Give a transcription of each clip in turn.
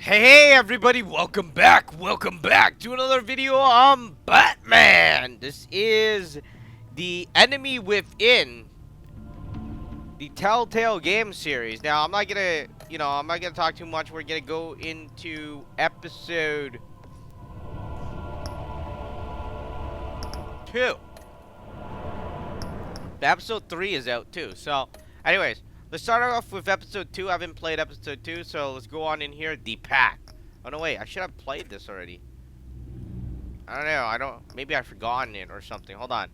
Hey everybody, welcome back to another video on Batman. This is the Enemy Within, the Telltale game series. Now I'm not gonna talk too much. We're gonna go into episode 2. The episode 3 is out too. So anyways, let's start off with episode 2. I haven't played episode 2, so let's go on in here. The Pact. Oh no, wait, I should have played this already. I don't know, maybe I've forgotten it or something. Hold on.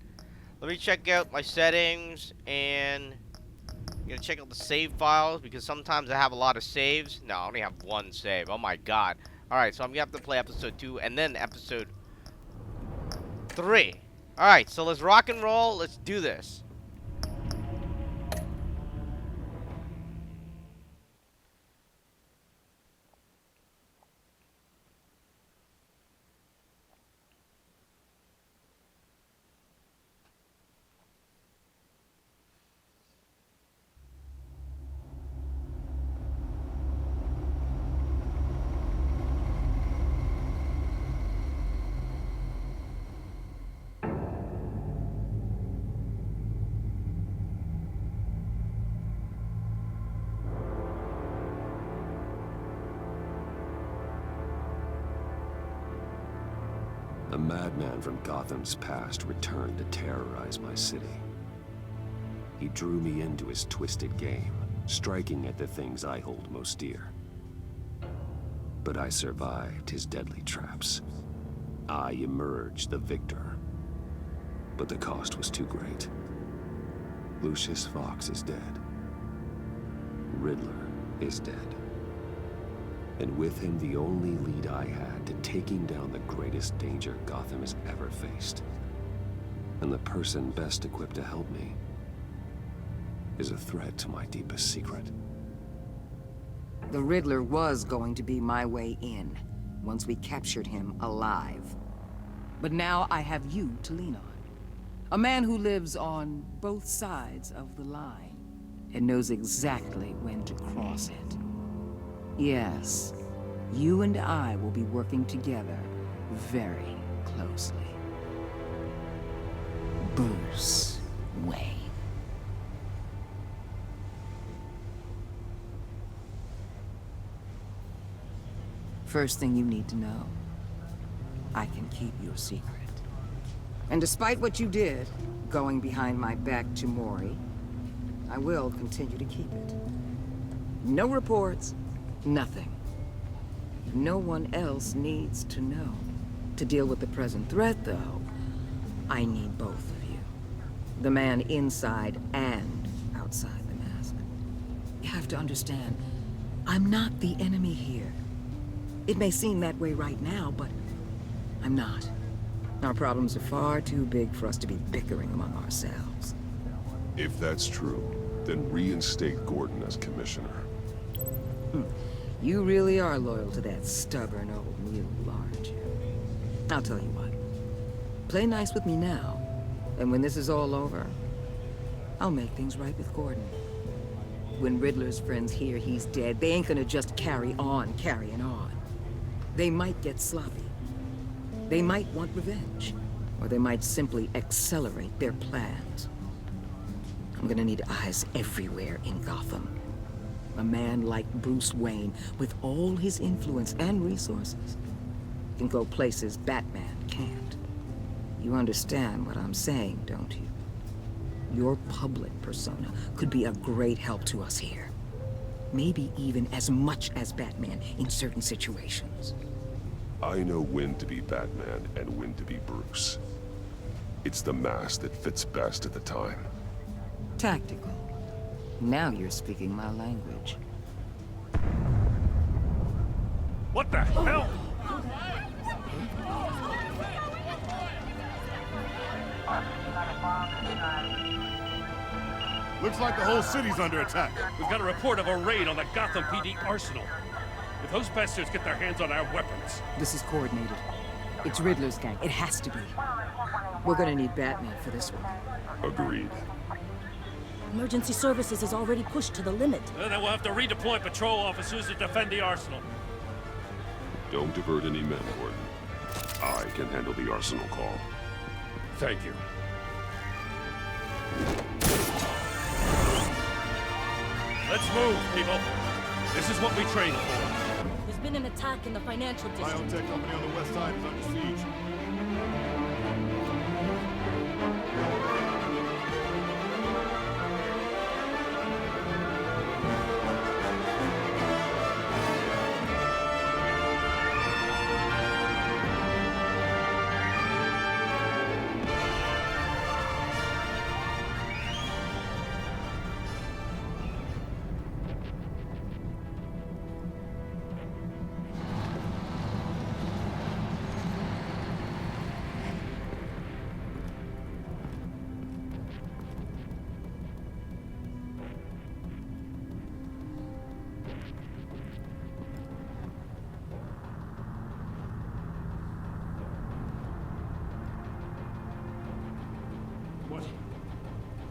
Let me check out my settings, and I'm gonna check out the save files, because sometimes I have a lot of saves. No, I only have one save. Oh my god. Alright, so I'm gonna have to play episode 2 and then episode 3. Alright, so let's rock and roll. Let's do this. A madman from Gotham's past returned to terrorize my city. He drew me into his twisted game, striking at the things I hold most dear. But I survived his deadly traps. I emerged the victor. But the cost was too great. Lucius Fox is dead. Riddler is dead. And with him, the only lead I had to taking down the greatest danger Gotham has ever faced. And the person best equipped to help me is a threat to my deepest secret. The Riddler was going to be my way in, once we captured him alive. But now I have you to lean on. A man who lives on both sides of the line, and knows exactly when to cross it. Yes, you and I will be working together very closely. Bruce Wayne. First thing you need to know, I can keep your secret. And despite what you did, going behind my back to Mori, I will continue to keep it. No reports. Nothing. No one else needs to know. To deal with the present threat, though, I need both of you. The man inside and outside the mask. You have to understand, I'm not the enemy here. It may seem that way right now, but I'm not. Our problems are far too big for us to be bickering among ourselves. If that's true, then reinstate Gordon as commissioner. You really are loyal to that stubborn old mule, aren't you? I'll tell you what. Play nice with me now, and when this is all over, I'll make things right with Gordon. When Riddler's friends hear he's dead, they ain't gonna just carry on carrying on. They might get sloppy. They might want revenge, or they might simply accelerate their plans. I'm gonna need eyes everywhere in Gotham. A man like Bruce Wayne, with all his influence and resources, can go places Batman can't. You understand what I'm saying, don't you? Your public persona could be a great help to us here. Maybe even as much as Batman in certain situations. I know when to be Batman and when to be Bruce. It's the mask that fits best at the time. Tactical. Now you're speaking my language. What the hell? Looks like the whole city's under attack. We've got a report of a raid on the Gotham PD arsenal. If those bastards get their hands on our weapons... This is coordinated. It's Riddler's gang. It has to be. We're gonna need Batman for this one. Agreed. Emergency services is already pushed to the limit. Then we'll have to redeploy patrol officers to defend the arsenal. Don't divert any men, Gordon. I can handle the arsenal call. Thank you. Let's move, people. This is what we trained for. There's been an attack in the financial district. Biotech company on the west side is under siege.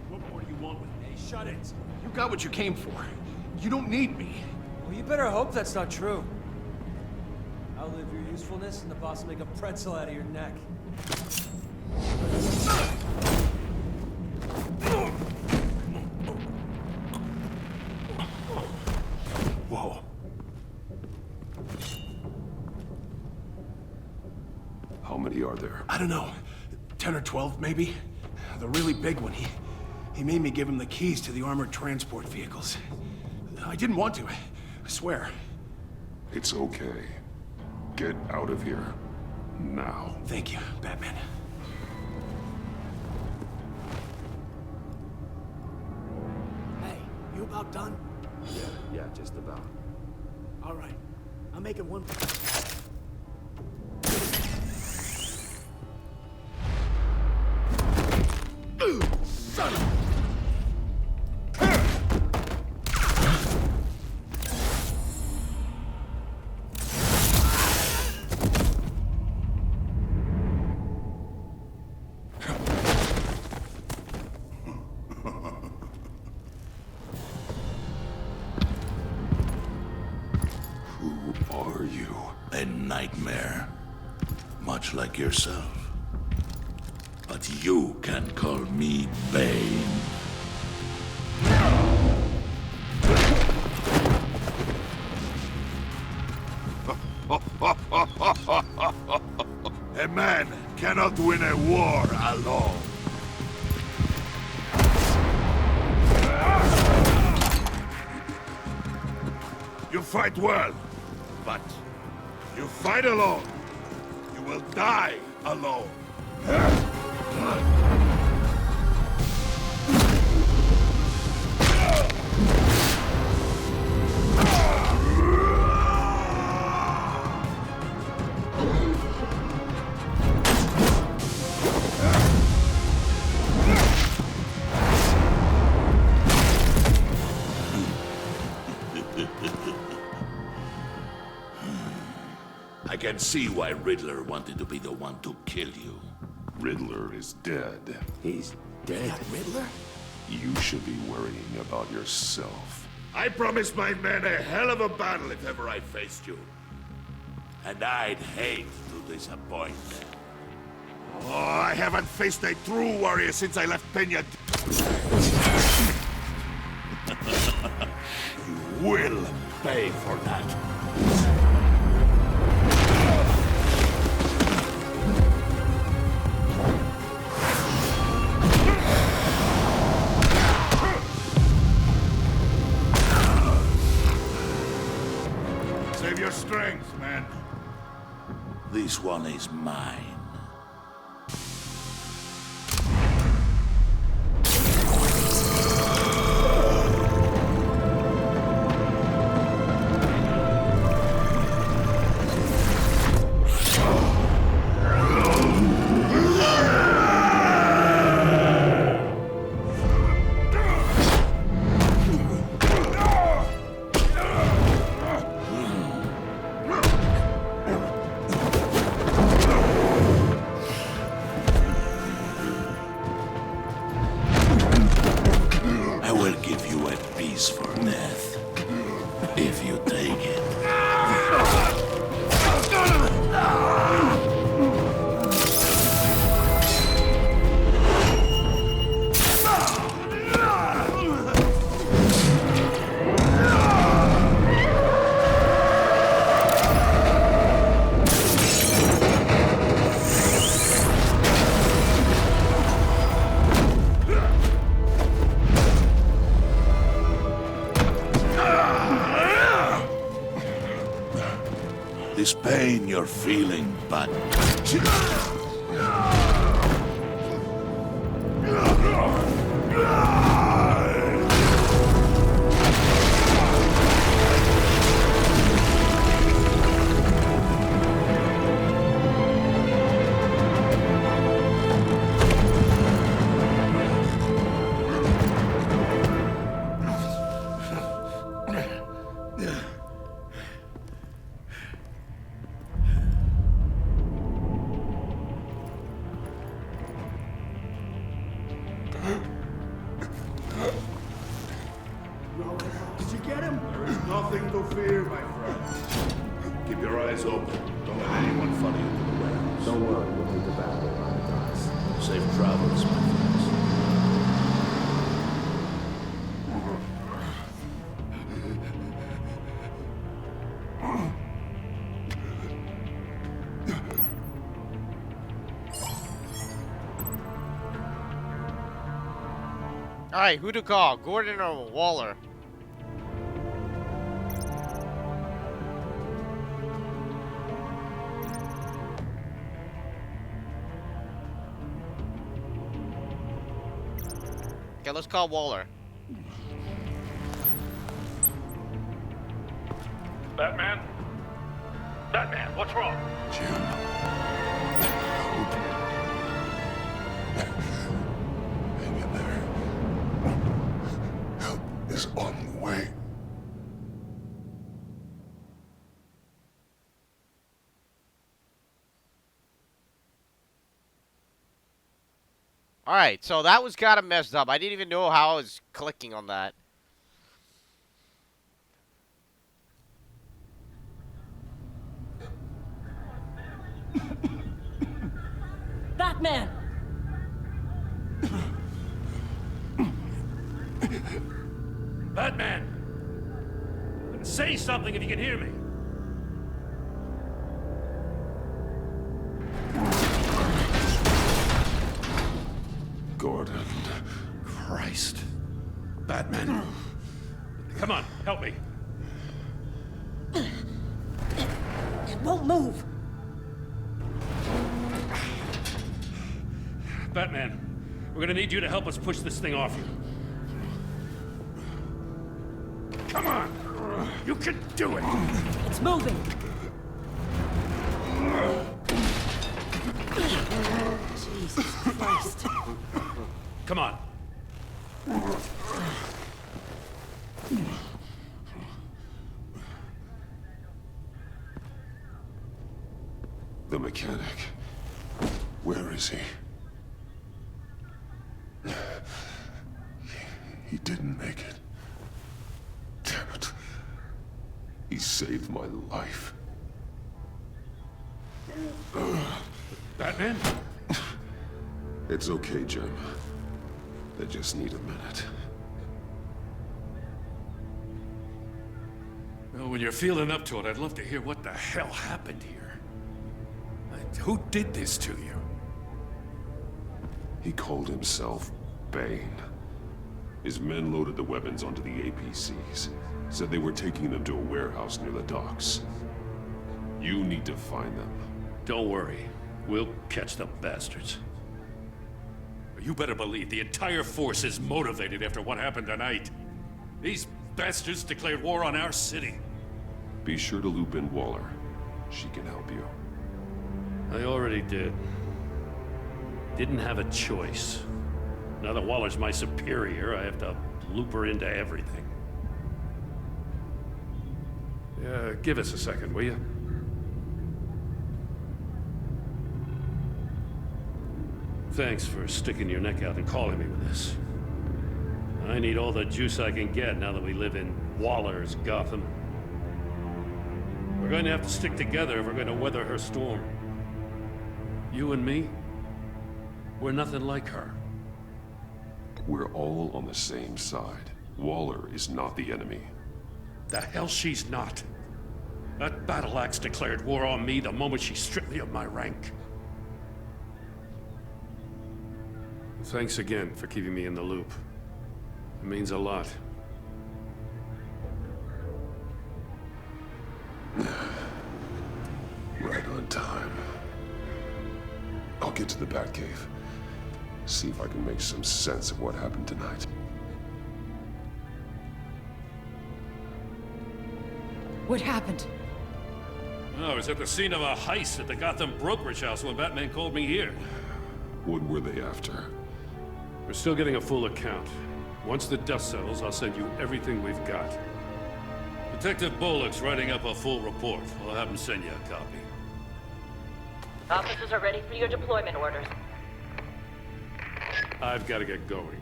What more do you want with me? Hey, shut it. You got what you came for. You don't need me. Well, you better hope that's not true. I'll live your usefulness, and the boss will make a pretzel out of your neck. Whoa. How many are there? I don't know. 10 or 12, maybe? The really big one, he made me give him the keys to the armored transport vehicles. I didn't want to, I swear. It's okay. Get out of here. Now. Thank you, Batman. Hey, you about done? Yeah, just about. All right. I'm making one. Son of Who are you? A nightmare, much like yourself. But you can call me Bane. A man cannot win a war alone. You fight well, but you fight alone. You will die alone. I can see why Riddler wanted to be the one to kill you. Riddler is dead. He's dead. Riddler? You should be worrying about yourself. I promised my men a hell of a battle if ever I faced you. And I'd hate to disappoint. Oh, I haven't faced a true warrior since I left Peña. You will pay for that. Save your strength, man. This one is mine. This pain you're feeling, but... Did you get him? There is nothing to fear, my friend. Keep your eyes open. Don't let anyone follow you to the warehouse. Don't worry, we'll meet the battle on the docks. Safe travels, my friends. Alright, who to call? Gordon or Waller? Okay, let's call Waller. Batman? Batman, what's wrong? Jim. Hang in there. Help is on the way. Alright, so that was kind of messed up. I didn't even know how I was clicking on that. Batman! Batman! Say something if you can hear me. Gordon. Christ. Batman. Come on, help me. It won't move. Batman, we're gonna need you to help us push this thing off you. Come on! You can do it! It's moving. Jesus Christ. Come on. The mechanic. Where is he? He didn't make it. Damn it. He saved my life. Batman? It's okay, Jim. They just need a minute. Well, when you're feeling up to it, I'd love to hear what the hell happened here. Who did this to you? He called himself Bane. His men loaded the weapons onto the APCs. Said they were taking them to a warehouse near the docks. You need to find them. Don't worry. We'll catch the bastards. You better believe the entire force is motivated after what happened tonight. These bastards declared war on our city. Be sure to loop in Waller. She can help you. I already did. Didn't have a choice. Now that Waller's my superior, I have to loop her into everything. Yeah, give us a second, will you? Thanks for sticking your neck out and calling me with this. I need all the juice I can get now that we live in Waller's Gotham. We're going to have to stick together if we're going to weather her storm. You and me, we're nothing like her. We're all on the same side. Waller is not the enemy. The hell she's not. That battle axe declared war on me the moment she stripped me of my rank. Thanks again for keeping me in the loop. It means a lot. Good time. I'll get to the Batcave. See if I can make some sense of what happened tonight. What happened? Oh, I was at the scene of a heist at the Gotham brokerage house when Batman called me here. What were they after? We're still getting a full account. Once the dust settles, I'll send you everything we've got. Detective Bullock's writing up a full report. I'll have him send you a copy. Officers are ready for your deployment orders. I've got to get going.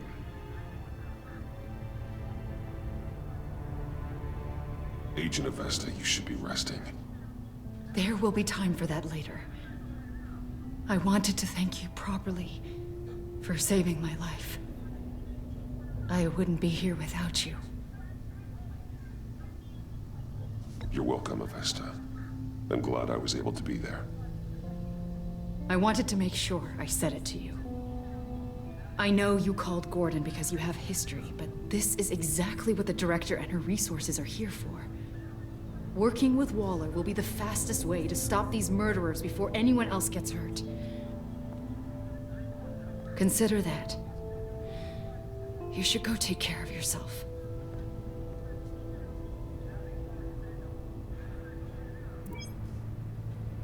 Agent Avesta, you should be resting. There will be time for that later. I wanted to thank you properly for saving my life. I wouldn't be here without you. You're welcome, Avesta. I'm glad I was able to be there. I wanted to make sure I said it to you. I know you called Gordon because you have history, but this is exactly what the director and her resources are here for. Working with Waller will be the fastest way to stop these murderers before anyone else gets hurt. Consider that. You should go take care of yourself.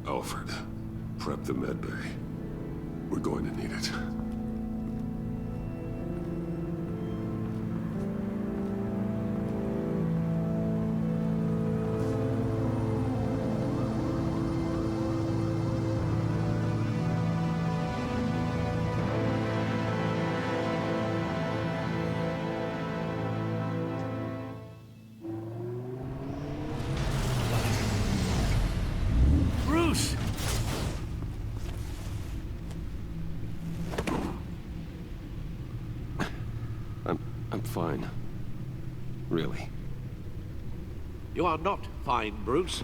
Alfred, prep the med bay. We're going to need it. Bruce! I'm fine. Really. You are not fine, Bruce.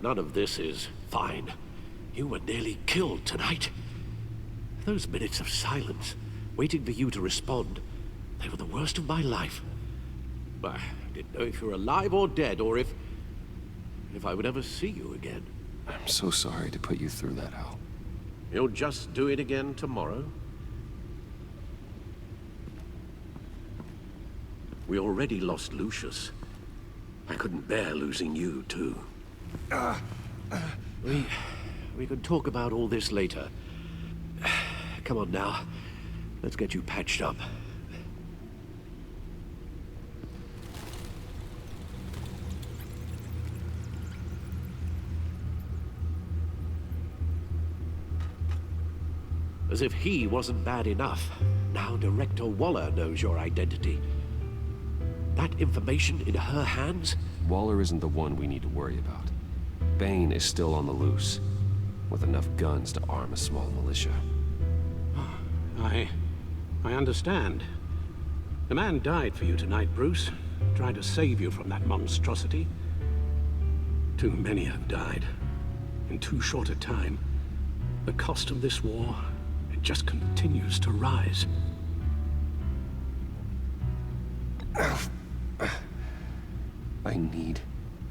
None of this is fine. You were nearly killed tonight. Those minutes of silence, waiting for you to respond, they were the worst of my life. I didn't know if you were alive or dead, or if I would ever see you again. I'm so sorry to put you through that, Al. You'll just do it again tomorrow? We already lost Lucius. I couldn't bear losing you, too. We could talk about all this later. Come on now. Let's get you patched up. As if he wasn't bad enough. Now Director Waller knows your identity. That information in her hands? Waller isn't the one we need to worry about. Bane is still on the loose, with enough guns to arm a small militia. I understand. The man died for you tonight, Bruce. Trying to save you from that monstrosity. Too many have died. In too short a time. The cost of this war, it just continues to rise. I need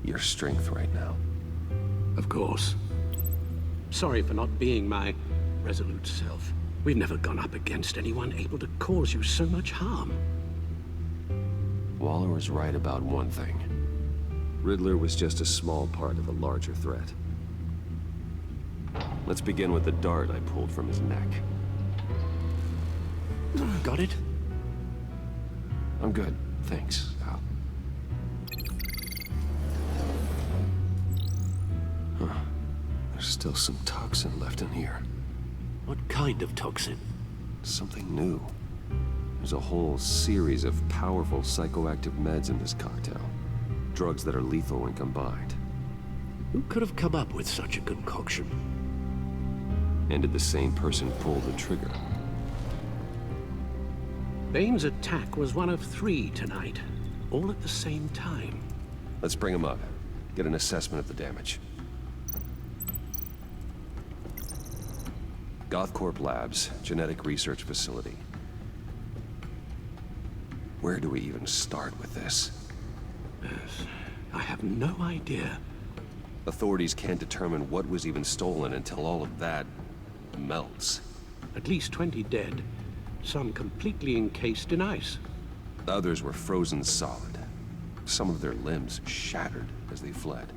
your strength right now. Of course. Sorry for not being my resolute self. We've never gone up against anyone able to cause you so much harm. Waller was right about one thing. Riddler was just a small part of a larger threat. Let's begin with the dart I pulled from his neck. Got it? I'm good, thanks, Al. Huh. There's still some toxin left in here. What kind of toxin? Something new. There's a whole series of powerful psychoactive meds in this cocktail. Drugs that are lethal when combined. Who could have come up with such a concoction? And did the same person pull the trigger? Bane's attack was one of 3 tonight, all at the same time. Let's bring him up. Get an assessment of the damage. GothCorp Labs, genetic research facility. Where do we even start with this? Yes, I have no idea. Authorities can't determine what was even stolen until all of that melts. At least 20 dead, some completely encased in ice. Others were frozen solid. Some of their limbs shattered as they fled.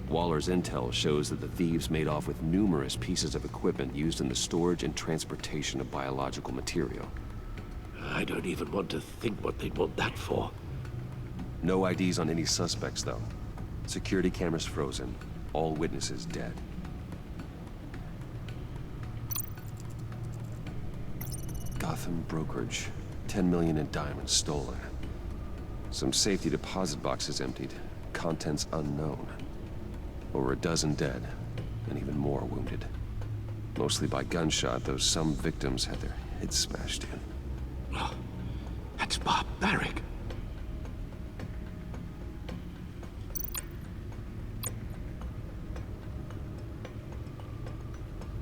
Waller's intel shows that the thieves made off with numerous pieces of equipment used in the storage and transportation of biological material. I don't even want to think what they'd want that for. No IDs on any suspects, though. Security cameras frozen. All witnesses dead. Gotham brokerage. 10 million in diamonds stolen. Some safety deposit boxes emptied. Contents unknown. Over a dozen dead, and even more wounded. Mostly by gunshot, though some victims had their heads smashed in. Oh, that's barbaric.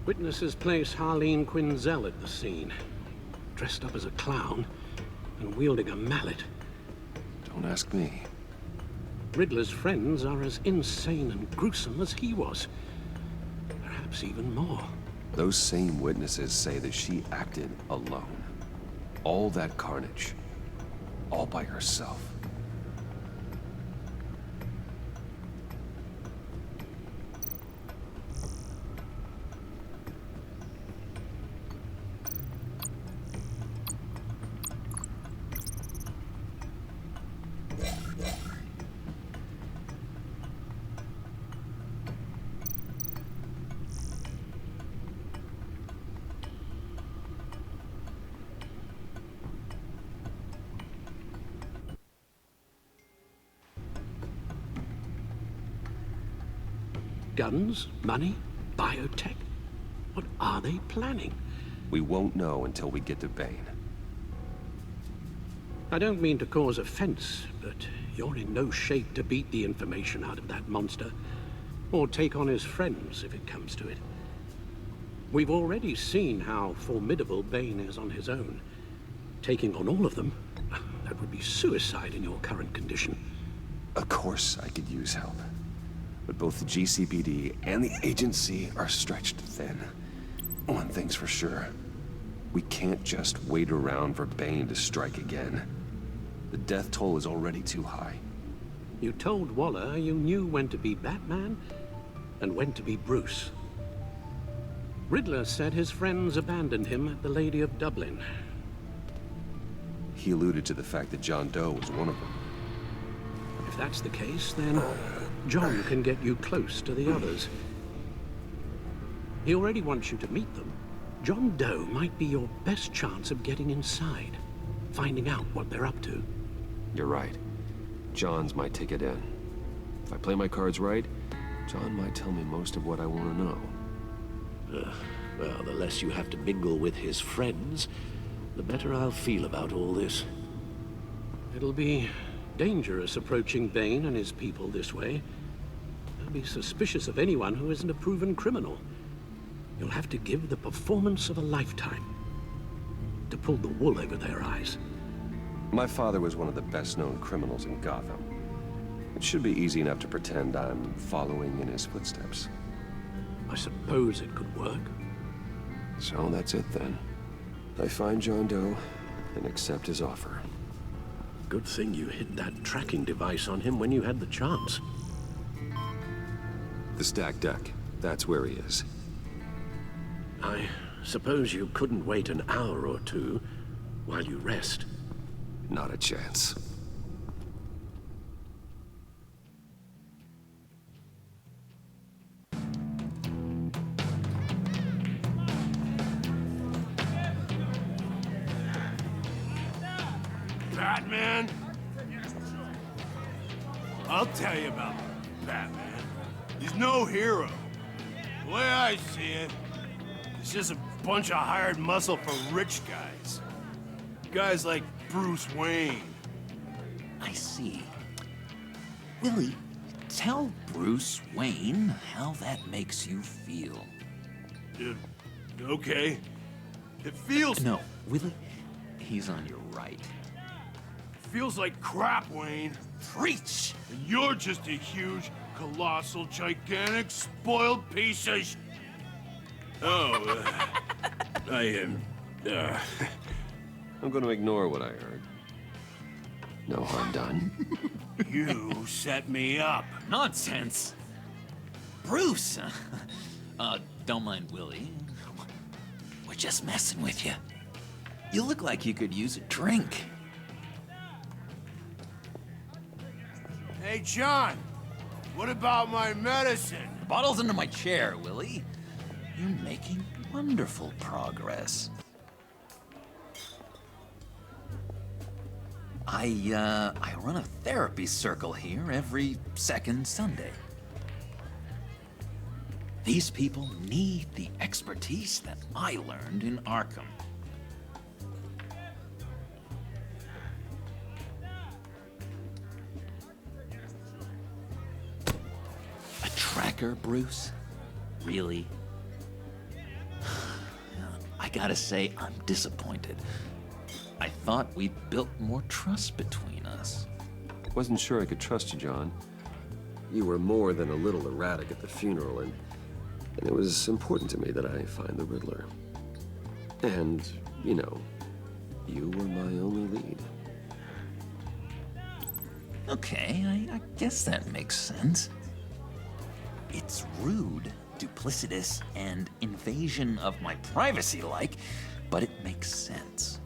Witnesses place Harley and Quinn at the scene, dressed up as a clown and wielding a mallet. Don't ask me. Riddler's friends are as insane and gruesome as he was. Perhaps even more. Those same witnesses say that she acted alone. All that carnage. All by herself. Guns? Money? Biotech? What are they planning? We won't know until we get to Bane. I don't mean to cause offense, but you're in no shape to beat the information out of that monster, or take on his friends if it comes to it. We've already seen how formidable Bane is on his own. Taking on all of them, that would be suicide in your current condition. Of course I could use help. But both the GCPD and the agency are stretched thin. One thing's for sure. We can't just wait around for Bane to strike again. The death toll is already too high. You told Waller you knew when to be Batman and when to be Bruce. Riddler said his friends abandoned him at the Lady of Dublin. He alluded to the fact that John Doe was one of them. If that's the case, then John can get you close to the others. He already wants you to meet them. John Doe might be your best chance of getting inside, finding out what they're up to. You're right. John's my ticket in. If I play my cards right, John might tell me most of what I want to know. Well, the less you have to mingle with his friends, the better I'll feel about all this. It'll be dangerous approaching Bane and his people this way. They'll be suspicious of anyone who isn't a proven criminal. You'll have to give the performance of a lifetime to pull the wool over their eyes. My father was one of the best-known criminals in Gotham. It should be easy enough to pretend I'm following in his footsteps. I suppose it could work. So that's it then. I find John Doe and accept his offer. Good thing you hid that tracking device on him when you had the chance. The stacked deck. That's where he is. I suppose you couldn't wait an hour or two while you rest. Not a chance. Batman? I'll tell you about Batman. He's no hero. The way I see it, he's just a bunch of hired muscle for rich guys. Guys like Bruce Wayne. I see. Willie, tell Bruce Wayne how that makes you feel. Okay. It feels... No, Willie, he's on your right. feels like crap, Wayne. Preach! And you're just a huge, colossal, gigantic, spoiled piece of Oh, I am... I'm gonna ignore what I heard. No harm done. You set me up. Nonsense! Bruce! Don't mind Willie. We're just messing with you. You look like you could use a drink. Hey, John. What about my medicine? The bottle's under my chair, Willie. You're making wonderful progress. I run a therapy circle here every second Sunday. These people need the expertise that I learned in Arkham. A tracker, Bruce? Really? I gotta say, I'm disappointed. I thought we'd built more trust between us. Wasn't sure I could trust you, John. You were more than a little erratic at the funeral, and it was important to me that I find the Riddler. And, you know, you were my only lead. Okay, I guess that makes sense. It's rude, duplicitous, and invasion of my privacy-like, but it makes sense.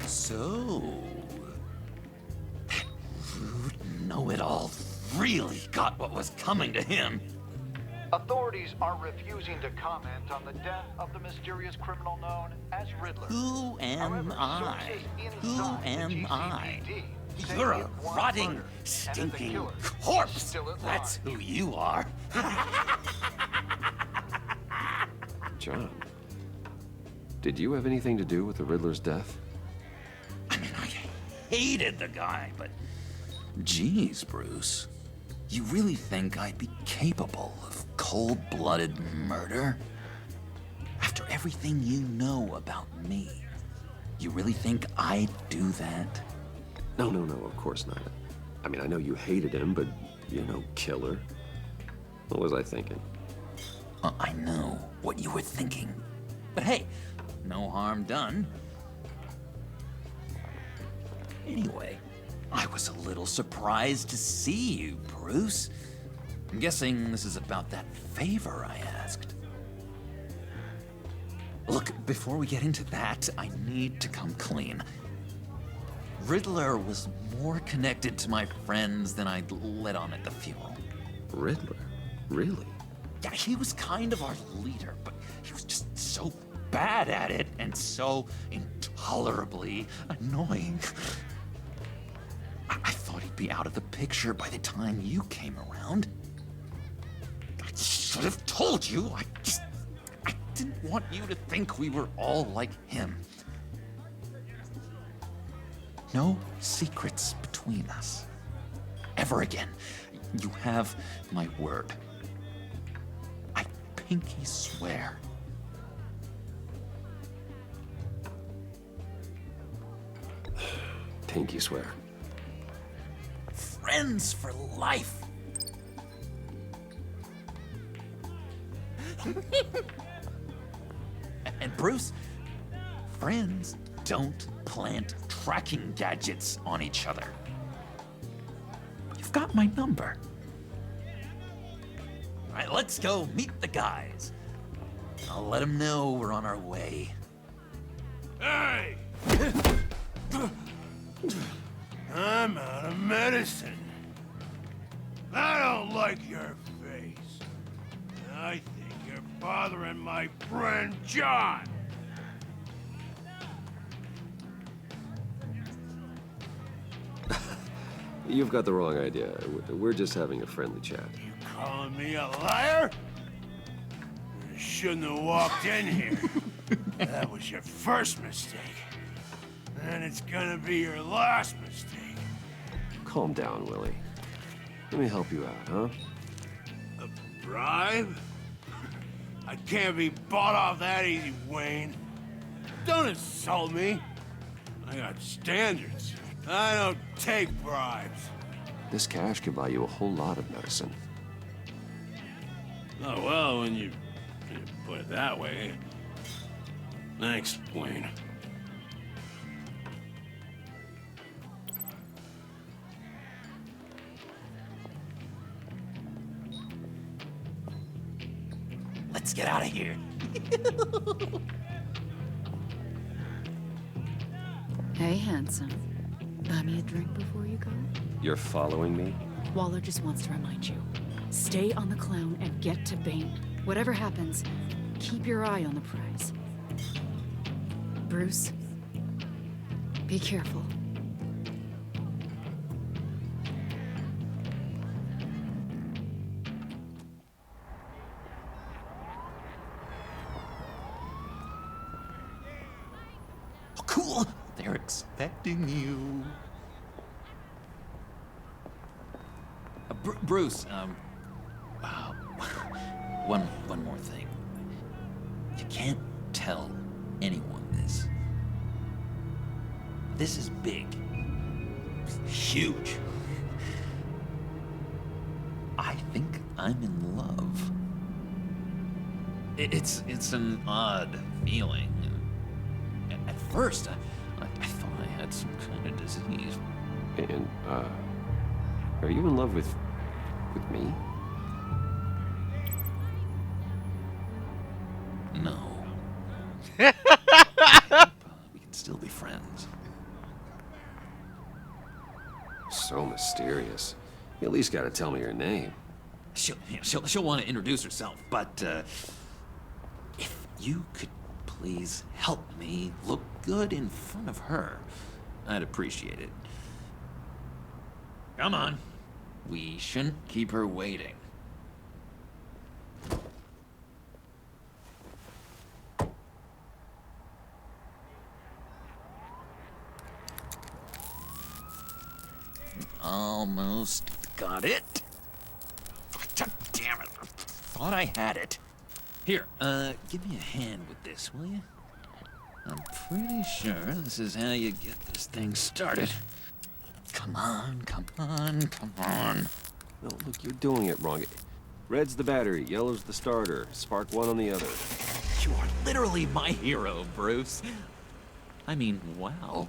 So, that rude know-it-all really got what was coming to him. Authorities are refusing to comment on the death of the mysterious criminal known as Riddler. Who am I? Who am I? say You're he a had one rotting, murder, and that the stinking killer is corpse. still at That's large. who you are. John, did you have anything to do with the Riddler's death? Hated the guy, but geez, Bruce. You really think I'd be capable of cold-blooded murder? After everything you know about me, you really think I'd do that? No, of course not. I mean, I know you hated him, but you're no killer. What was I thinking? I know what you were thinking. But hey, no harm done. Anyway, I was a little surprised to see you, Bruce. I'm guessing this is about that favor I asked. Look, before we get into that, I need to come clean. Riddler was more connected to my friends than I'd let on at the funeral. Riddler? Really? Yeah, he was kind of our leader, but he was just so bad at it and so intolerably annoying. I thought he'd be out of the picture by the time you came around. I should have told you. I didn't want you to think we were all like him. No secrets between us. Ever again. You have my word. I pinky swear. Pinky swear. Friends for life. And Bruce, friends don't plant tracking gadgets on each other. You've got my number. All right, let's go meet the guys. I'll let them know we're on our way. Hey! I'm out of medicine. I don't like your face. I think you're bothering my friend John. You've got the wrong idea. We're just having a friendly chat. Calling me a liar? You shouldn't have walked in here. That was your first mistake. And it's gonna be your last mistake. Calm down, Willie. Let me help you out, huh? A bribe? I can't be bought off that easy, Wayne. Don't insult me. I got standards. I don't take bribes. This cash could buy you a whole lot of medicine. Oh, well, when you put it that way. Thanks, Wayne. Let's get out of here. Hey, handsome. Buy me a drink before you go? You're following me? Waller just wants to remind you. Stay on the clown and get to Bane. Whatever happens, keep your eye on the prize. Bruce, be careful. Oh, cool. They're expecting you. Bruce, one more thing. You can't tell anyone this. This is big. Huge. I think I'm in love. It's an odd feeling. At first, I thought I had some kind of disease. And, are you in love with me? No. But we can still be friends. So mysterious. You at least gotta tell me your name. She'll want to introduce herself, but if you could please help me look good in front of her, I'd appreciate it. Come on. We shouldn't keep her waiting. Almost got it. Damn it. I thought I had it. Here, give me a hand with this, will you? I'm pretty sure this is how you get this thing started. Come on, come on, come on. No, look, you're doing it wrong. Red's the battery, yellow's the starter. Spark one on the other. You are literally my hero, Bruce. I mean, wow.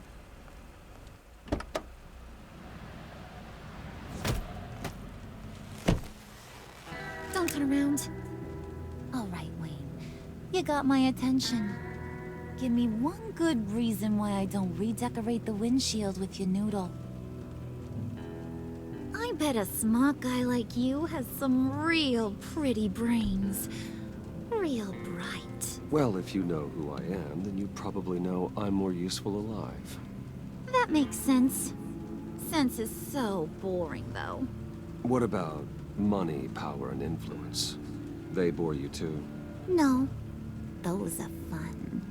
Don't turn around. All right, Wayne. You got my attention. Give me one good reason why I don't redecorate the windshield with your noodle. I bet a smart guy like you has some real pretty brains. Real bright. Well, if you know who I am, then you probably know I'm more useful alive. That makes sense. Sense is so boring, though. What about money, power, and influence? They bore you too? No. Those are fun.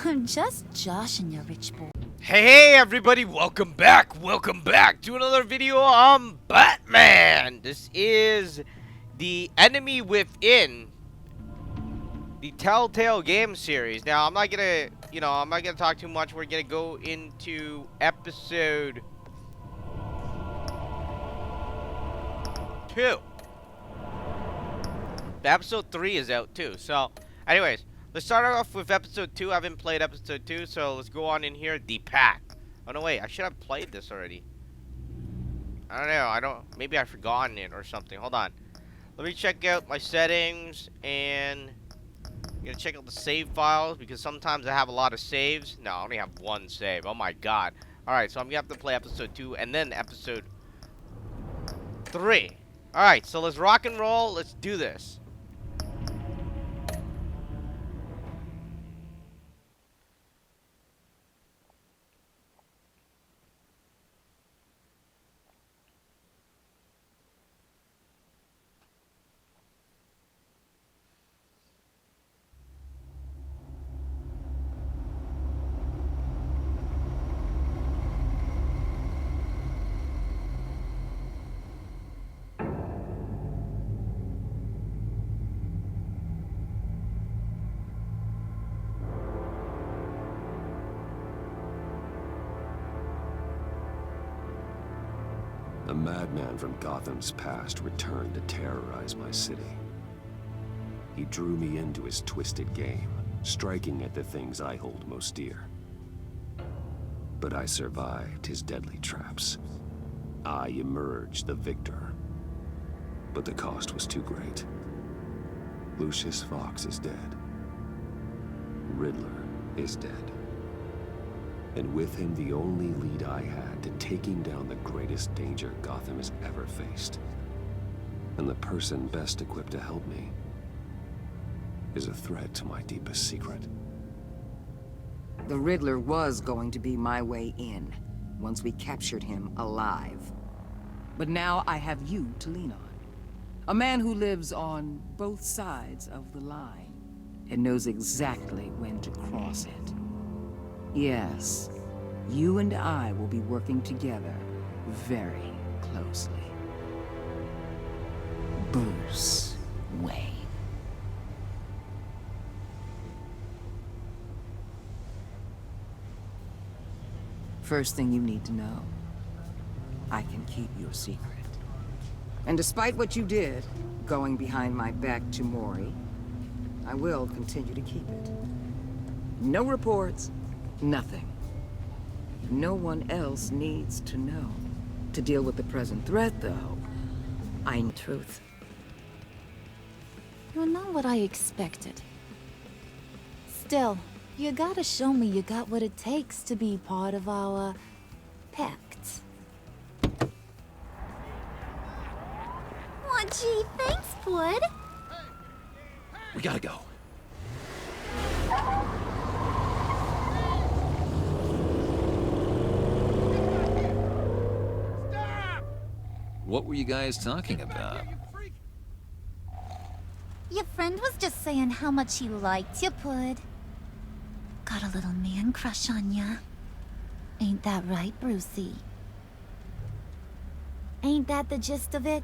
I'm just joshing you, rich boy. Hey everybody, welcome back to another video on Batman. This is the Enemy Within, the Telltale game series. Now I'm not gonna talk too much. We're gonna go into episode 2. Episode 3 is out too. So anyways, let's start off with episode 2. I haven't played episode 2, so let's go on in here. The Pack. Oh no, wait, I should have played this already. I don't know, maybe I've forgotten it or something. Hold on. Let me check out my settings, and I'm gonna check out the save files, because sometimes I have a lot of saves. No, I only have one save. Oh my god. Alright, so I'm gonna have to play episode 2 and then episode 3. Alright, so let's rock and roll. Let's do this. madman from Gotham's past returned to terrorize my city. He drew me into his twisted game, striking at the things I hold most dear. But I survived his deadly traps. I emerged the victor. But the cost was too great. Lucius Fox is dead. Riddler is dead. And with him the only lead I had to taking down the greatest danger Gotham has ever faced. And the person best equipped to help me is a threat to my deepest secret. The Riddler was going to be my way in, once we captured him alive. But now I have you to lean on. A man who lives on both sides of the line, and knows exactly when to cross it. Yes, you and I will be working together very closely. Bruce Wayne. First thing you need to know, I can keep your secret. And despite what you did, going behind my back to Mori, I will continue to keep it. No reports, nothing. No one else needs to know. To deal with the present threat, though, I need truth. You're not what I expected. Still, you gotta show me you got what it takes to be part of our pact. Aw, gee, thanks, Bud. We gotta go. What were you guys talking about? Your friend was just saying how much he liked you, Bud. Got a little man crush on ya. Ain't that right, Brucey? Ain't that the gist of it?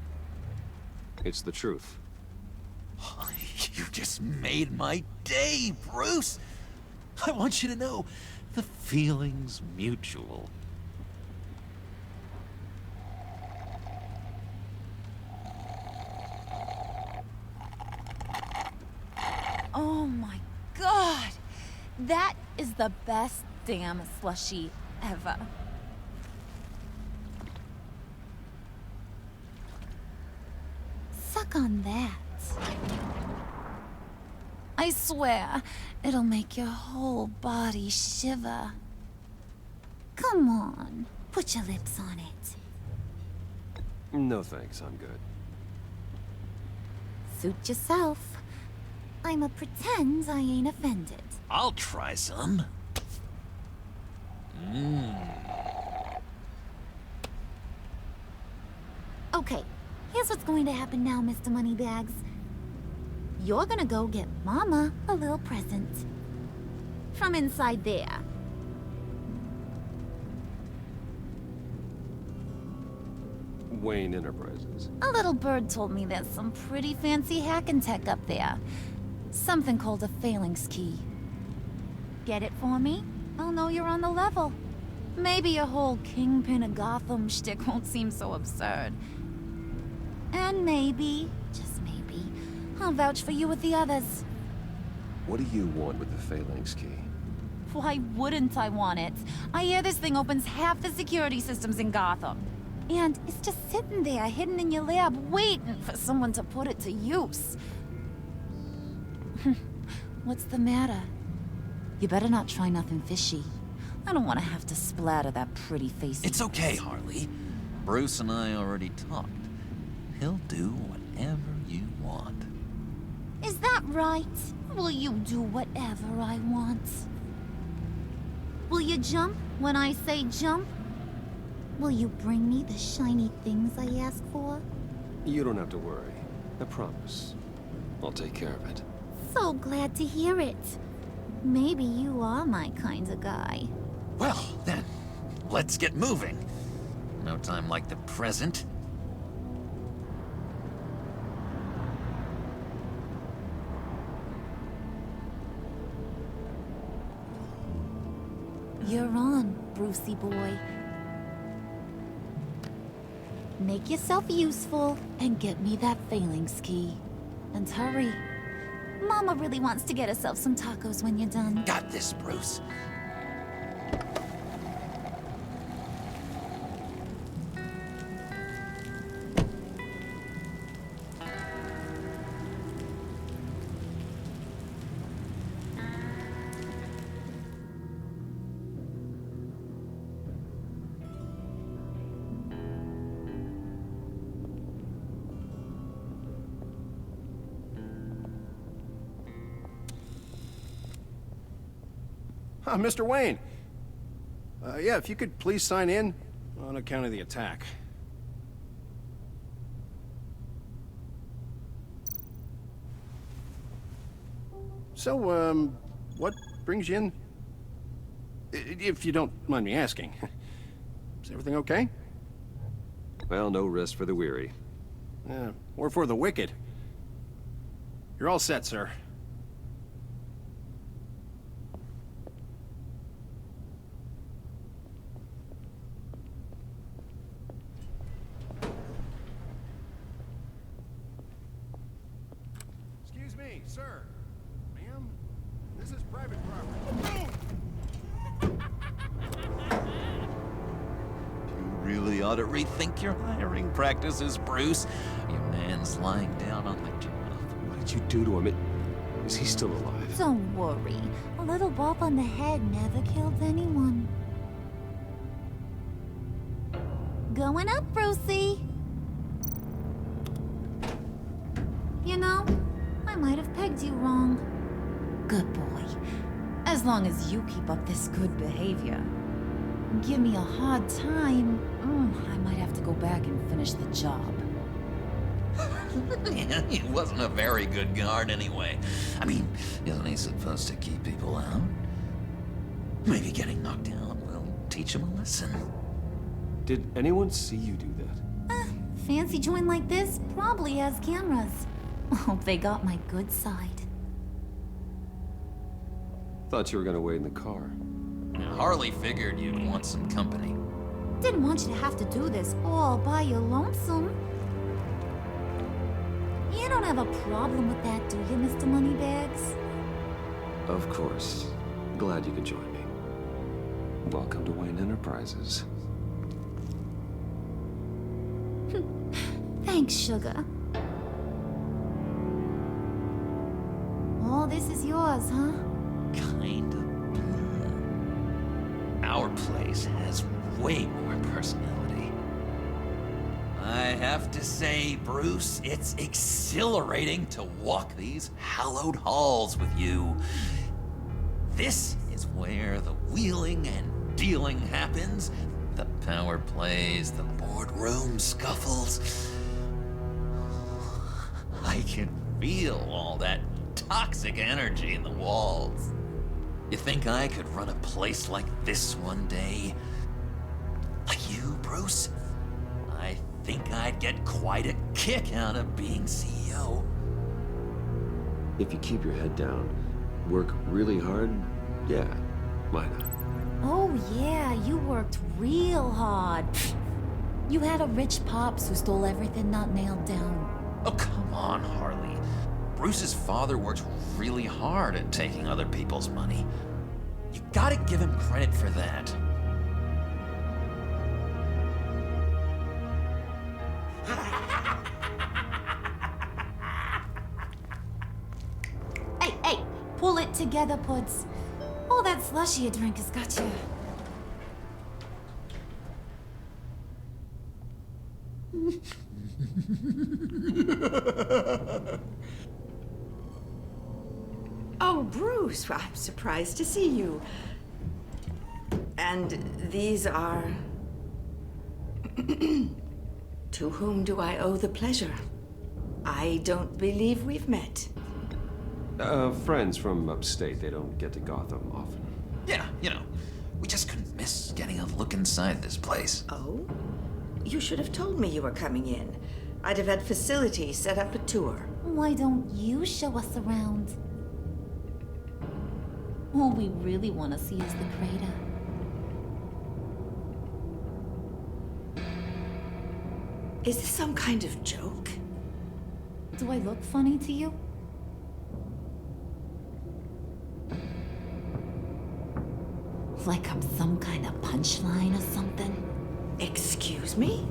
It's the truth. You just made my day, Bruce! I want you to know, the feeling's mutual. Oh my god! That is the best damn slushie ever. Suck on that. I swear, it'll make your whole body shiver. Come on, put your lips on it. No thanks, I'm good. Suit yourself. I'ma pretend I ain't offended. I'll try some. Okay, here's what's going to happen now, Mr. Moneybags. You're gonna go get Mama a little present. From inside there. Wayne Enterprises. A little bird told me there's some pretty fancy hacking tech up there. Something called a phalanx key. Get it for me? I'll know you're on the level. Maybe your whole Kingpin of Gotham shtick won't seem so absurd. And maybe, just maybe, I'll vouch for you with the others. What do you want with the phalanx key? Why wouldn't I want it? I hear this thing opens half the security systems in Gotham. And it's just sitting there, hidden in your lab, waiting for someone to put it to use. What's the matter? You better not try nothing fishy. I don't want to have to splatter that pretty face. It's okay, Harley. Bruce and I already talked. He'll do whatever you want. Is that right? Will you do whatever I want? Will you jump when I say jump? Will you bring me the shiny things I ask for? You don't have to worry. I promise. I'll take care of it. So glad to hear it. Maybe you are my kind of guy. Well, then, let's get moving. No time like the present. You're on, Brucey boy. Make yourself useful and get me that phalanx key. And hurry. Mama really wants to get herself some tacos when you're done. Got this, Bruce. Mr. Wayne. Yeah, if you could please sign in on account of the attack. So, what brings you in? If you don't mind me asking. Is everything okay? Well, no rest for the weary. Or for the wicked. You're all set, sir. Excuse me, sir. Ma'am? This is private property. You really ought to rethink your hiring practices, Bruce. Your man's lying down on the job. What did you do to him? Is he still alive? Don't worry. A little bump on the head never killed anyone. Going up, Brucey. You know, I might have pegged you wrong. Good boy. As long as you keep up this good behavior. Give me a hard time, I might have to go back and finish the job. Yeah, he wasn't a very good guard anyway. I mean, isn't he supposed to keep people out? Maybe getting knocked down will teach him a lesson. Did anyone see you do that? Fancy joint like this probably has cameras. Hope they got my good side. Thought you were gonna wait in the car. Harley figured you'd want some company. Didn't want you to have to do this all by your lonesome. You don't have a problem with that, do you, Mr. Moneybags? Of course. Glad you could join me. Welcome to Wayne Enterprises. Thanks, sugar. All this is yours, huh? Kind of. Our place has way more personality. I have to say, Bruce, it's exhilarating to walk these hallowed halls with you. This is where the wheeling and dealing happens, the power plays, the boardroom scuffles. I can feel all that toxic energy in the walls. You think I could run a place like this one day? Like you, Bruce? I think I'd get quite a kick out of being CEO. If you keep your head down, work really hard, yeah, why not? Oh yeah, you worked real hard. You had a rich pops who stole everything not nailed down. Oh, come on, Harley. Bruce's father worked really hard at taking other people's money. You gotta give him credit for that. Hey, pull it together, Puds. All that slushy you drink has got you. Oh, Bruce, I'm surprised to see you. And these are... To whom do I owe the pleasure? I don't believe we've met. Friends from upstate. They don't get to Gotham often. Yeah, you know, we just couldn't miss getting a look inside this place. Oh? You should have told me you were coming in. I'd have had facilities set up a tour. Why don't you show us around? All we really want to see is the crater. Is this some kind of joke? Do I look funny to you? Like I'm some kind of punchline or something? Excuse me?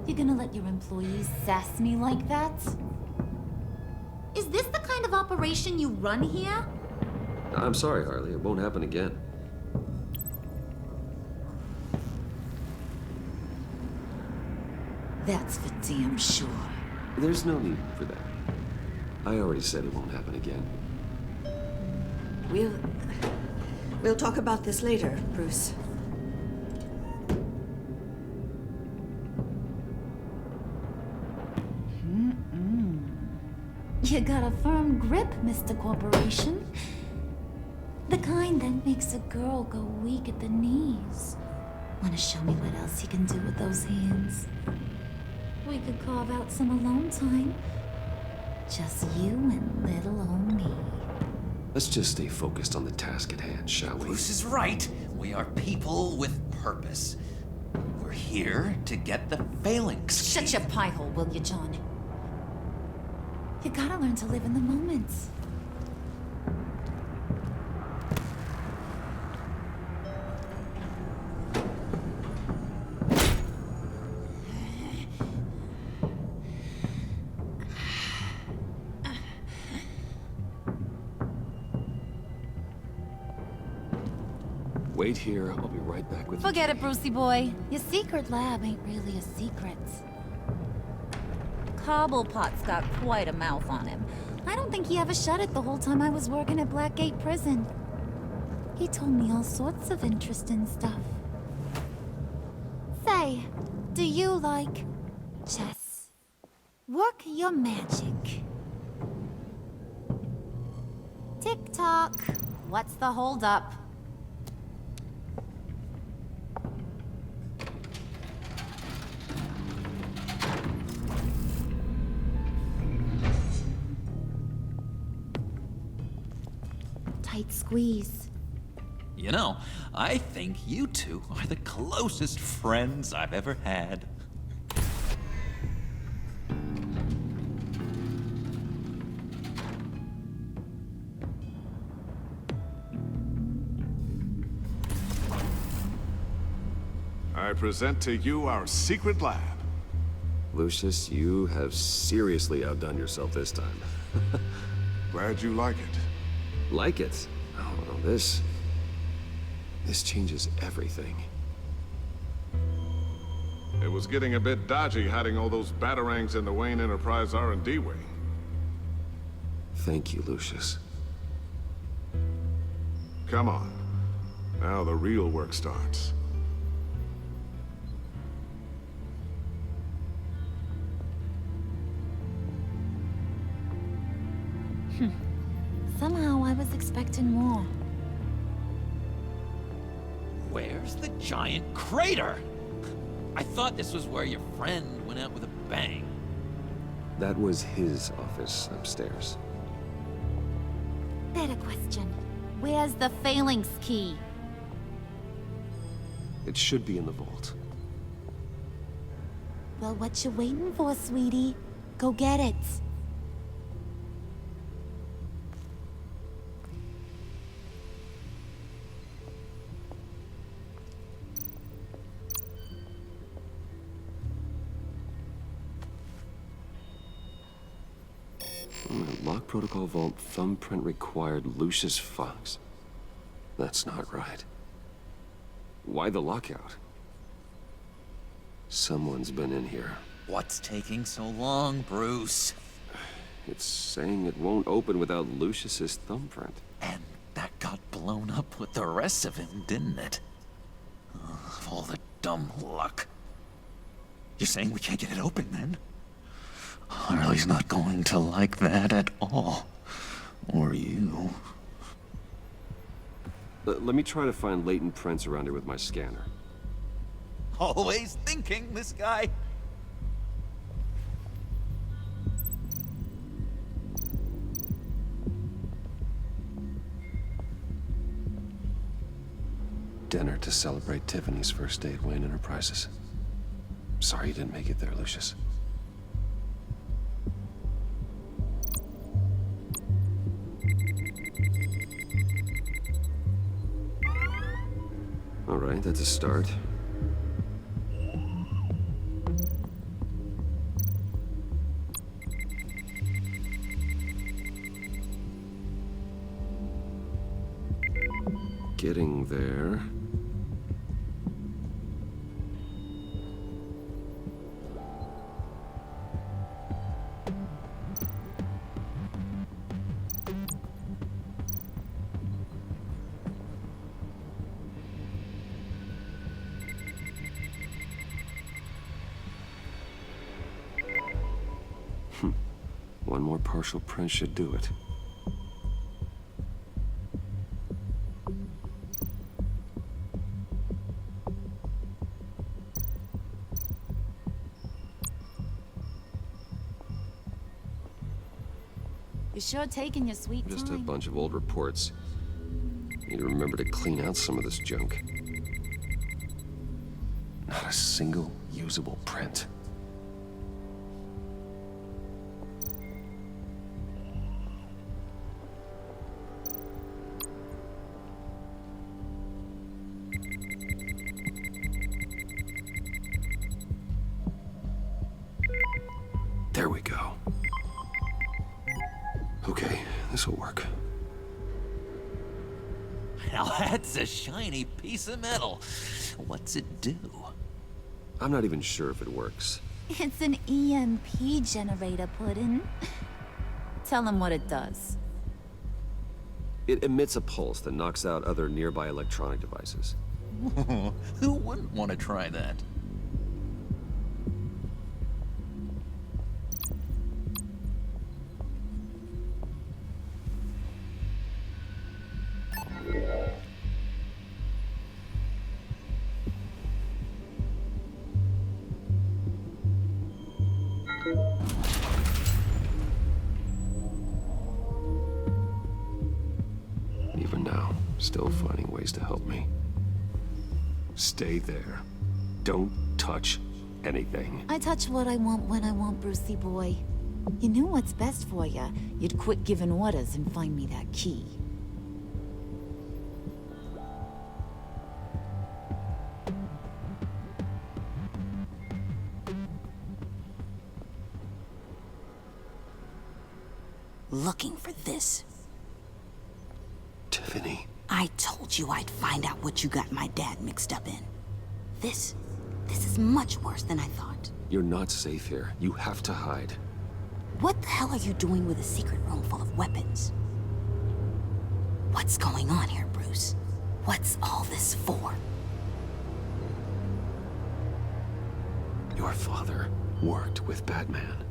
You gonna let your employees sass me like that? Is this the kind of operation you run here? I'm sorry, Harley. It won't happen again. That's for damn sure. There's no need for that. I already said it won't happen again. We'll talk about this later, Bruce. You got a firm grip, Mr. Corporation. The kind that makes a girl go weak at the knees. Wanna show me what else you can do with those hands? We could carve out some alone time. Just you and little old me. Let's just stay focused on the task at hand, shall we? Bruce is right. We are people with purpose. We're here to get the phalanx. Shut your pie hole, will you, John? You gotta learn to live in the moment. Wait here. I'll be right back with you. Forget it, Brucey boy. Your secret lab ain't really a secret. Cobblepot's got quite a mouth on him. I don't think he ever shut it the whole time I was working at Blackgate Prison. He told me all sorts of interesting stuff. Say, do you like chess? Work your magic. Tick-tock. What's the holdup? Tight squeeze. You know, I think you two are the closest friends I've ever had. I present to you our secret lab. Lucius, you have seriously outdone yourself this time. Glad you like it. Like it? Oh, this changes everything. It was getting a bit dodgy hiding all those batarangs in the Wayne Enterprise R&D wing. Thank you, Lucius. Come on. Now the real work starts. Somehow I was expecting more. Where's the giant crater? I thought this was where your friend went out with a bang. That was his office upstairs. Better question. Where's the phalanx key? It should be in the vault. Well, what you waiting for, sweetie? Go get it. Lock protocol vault thumbprint required Lucius Fox. That's not right. Why the lockout? Someone's been in here. What's taking so long, Bruce? It's saying it won't open without Lucius's thumbprint. And that got blown up with the rest of him, didn't it? Ugh, all the dumb luck. You're saying we can't get it open, then? Harley's not going to like that at all. Or you. Let me try to find latent prints around here with my scanner. Always thinking, this guy. dinner to celebrate Tiffany's first day at Wayne Enterprises. Sorry you didn't make it there, Lucius. All right, that's a start. Getting there. One more partial print should do it. You're sure taking your sweet Just a time. bunch of old reports. Need to remember to clean out some of this junk. Not a single usable print. There we go. Okay, this'll work. Now that's a shiny piece of metal. What's it do? I'm not even sure if it works. It's an EMP generator, Puddin'. Tell him what it does. It emits a pulse that knocks out other nearby electronic devices. Who wouldn't want to try that? Even now, still finding ways to help me. Stay there. Don't touch anything. I touch what I want when I want, Brucey boy. You knew what's best for you. You'd quit giving orders and find me that key. Looking for this. Tiffany. I told you I'd find out what you got my dad mixed up in. This is much worse than I thought. You're not safe here. You have to hide. What the hell are you doing with a secret room full of weapons? What's going on here, Bruce? What's all this for? Your father worked with Batman.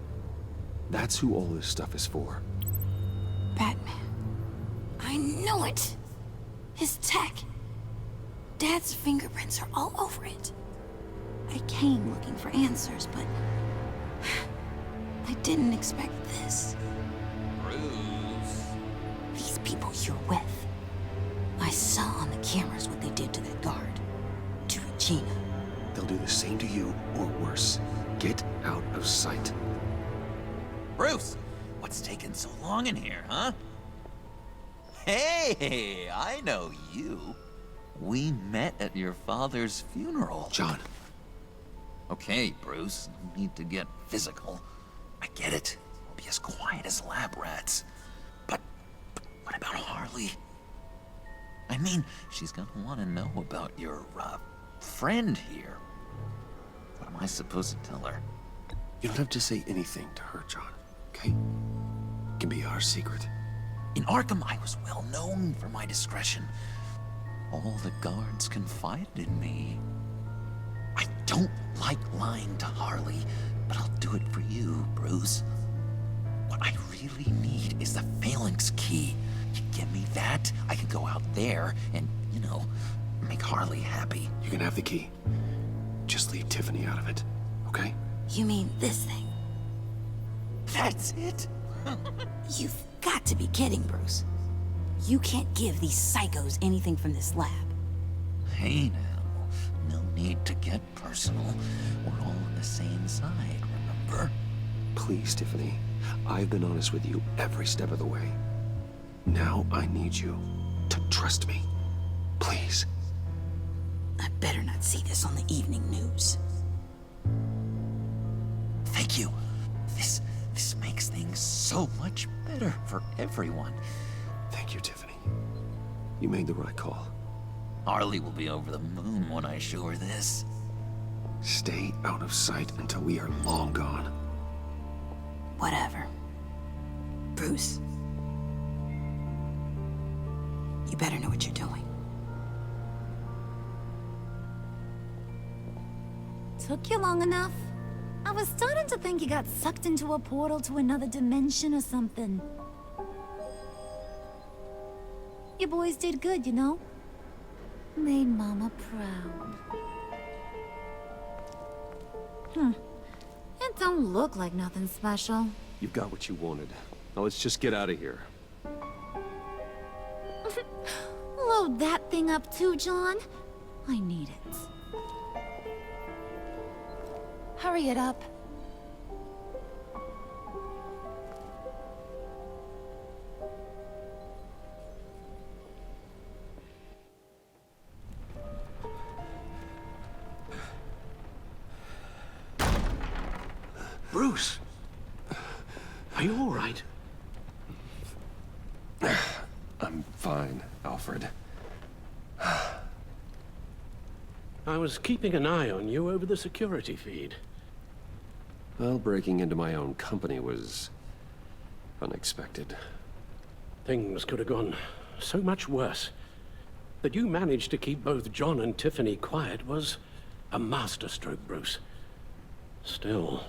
That's who all this stuff is for. Batman. I knew it! His tech. Dad's fingerprints are all over it. I came looking for answers, but I didn't expect this. Bruce. These people you're with. I saw on the cameras what they did to that guard. To Regina. They'll do the same to you, or worse. Get out of sight. Bruce, what's taking so long in here, huh? Hey, I know you. We met at your father's funeral. John. Okay, Bruce, no need to get physical. I get it. We'll be as quiet as lab rats. But what about Harley? I mean, she's gonna want to know about your, friend here. What am I supposed to tell her? You don't have to say anything to her, John, okay? It can be our secret. In Arkham, I was well known for my discretion. All the guards confided in me. I don't like lying to Harley, but I'll do it for you, Bruce. What I really need is the phalanx key. You give me that, I can go out there and, you know, make Harley happy. You can have the key. Just leave Tiffany out of it, okay? You mean this thing? That's it? You've got to be kidding, Bruce. You can't give these psychos anything from this lab. Hey now, no need to get personal. We're all on the same side, remember? Please, Tiffany. I've been honest with you every step of the way. Now I need you to trust me. Please. I better not see this on the evening news. Thank you. This makes things so much better for everyone. Thank you, Tiffany. You made the right call. Harley will be over the moon when I show her this. Stay out of sight until we are long gone. Whatever. Bruce. You better know what you're doing. Took you long enough? I was starting to think you got sucked into a portal to another dimension or something. You boys did good, you know? Made Mama proud. It don't look like nothing special. You've got what you wanted. Now let's just get out of here. Load that thing up too, John. I need it. Hurry it up. Bruce! Are you all right? I'm fine, Alfred. I was keeping an eye on you over the security feed. Well, breaking into my own company was unexpected. Things could have gone so much worse. That you managed to keep both John and Tiffany quiet was a masterstroke, Bruce. Still,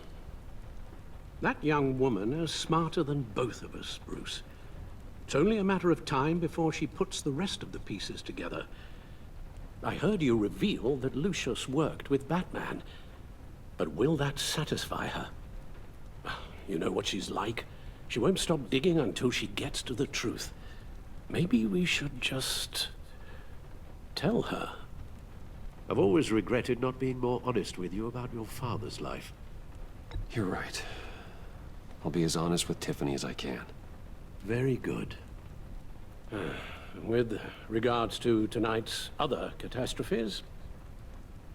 that young woman is smarter than both of us, Bruce. It's only a matter of time before she puts the rest of the pieces together. I heard you reveal that Lucius worked with Batman. But will that satisfy her? You know what she's like. She won't stop digging until she gets to the truth. Maybe we should just tell her. I've always regretted not being more honest with you about your father's life. You're right. I'll be as honest with Tiffany as I can. Very good. With regards to tonight's other catastrophes?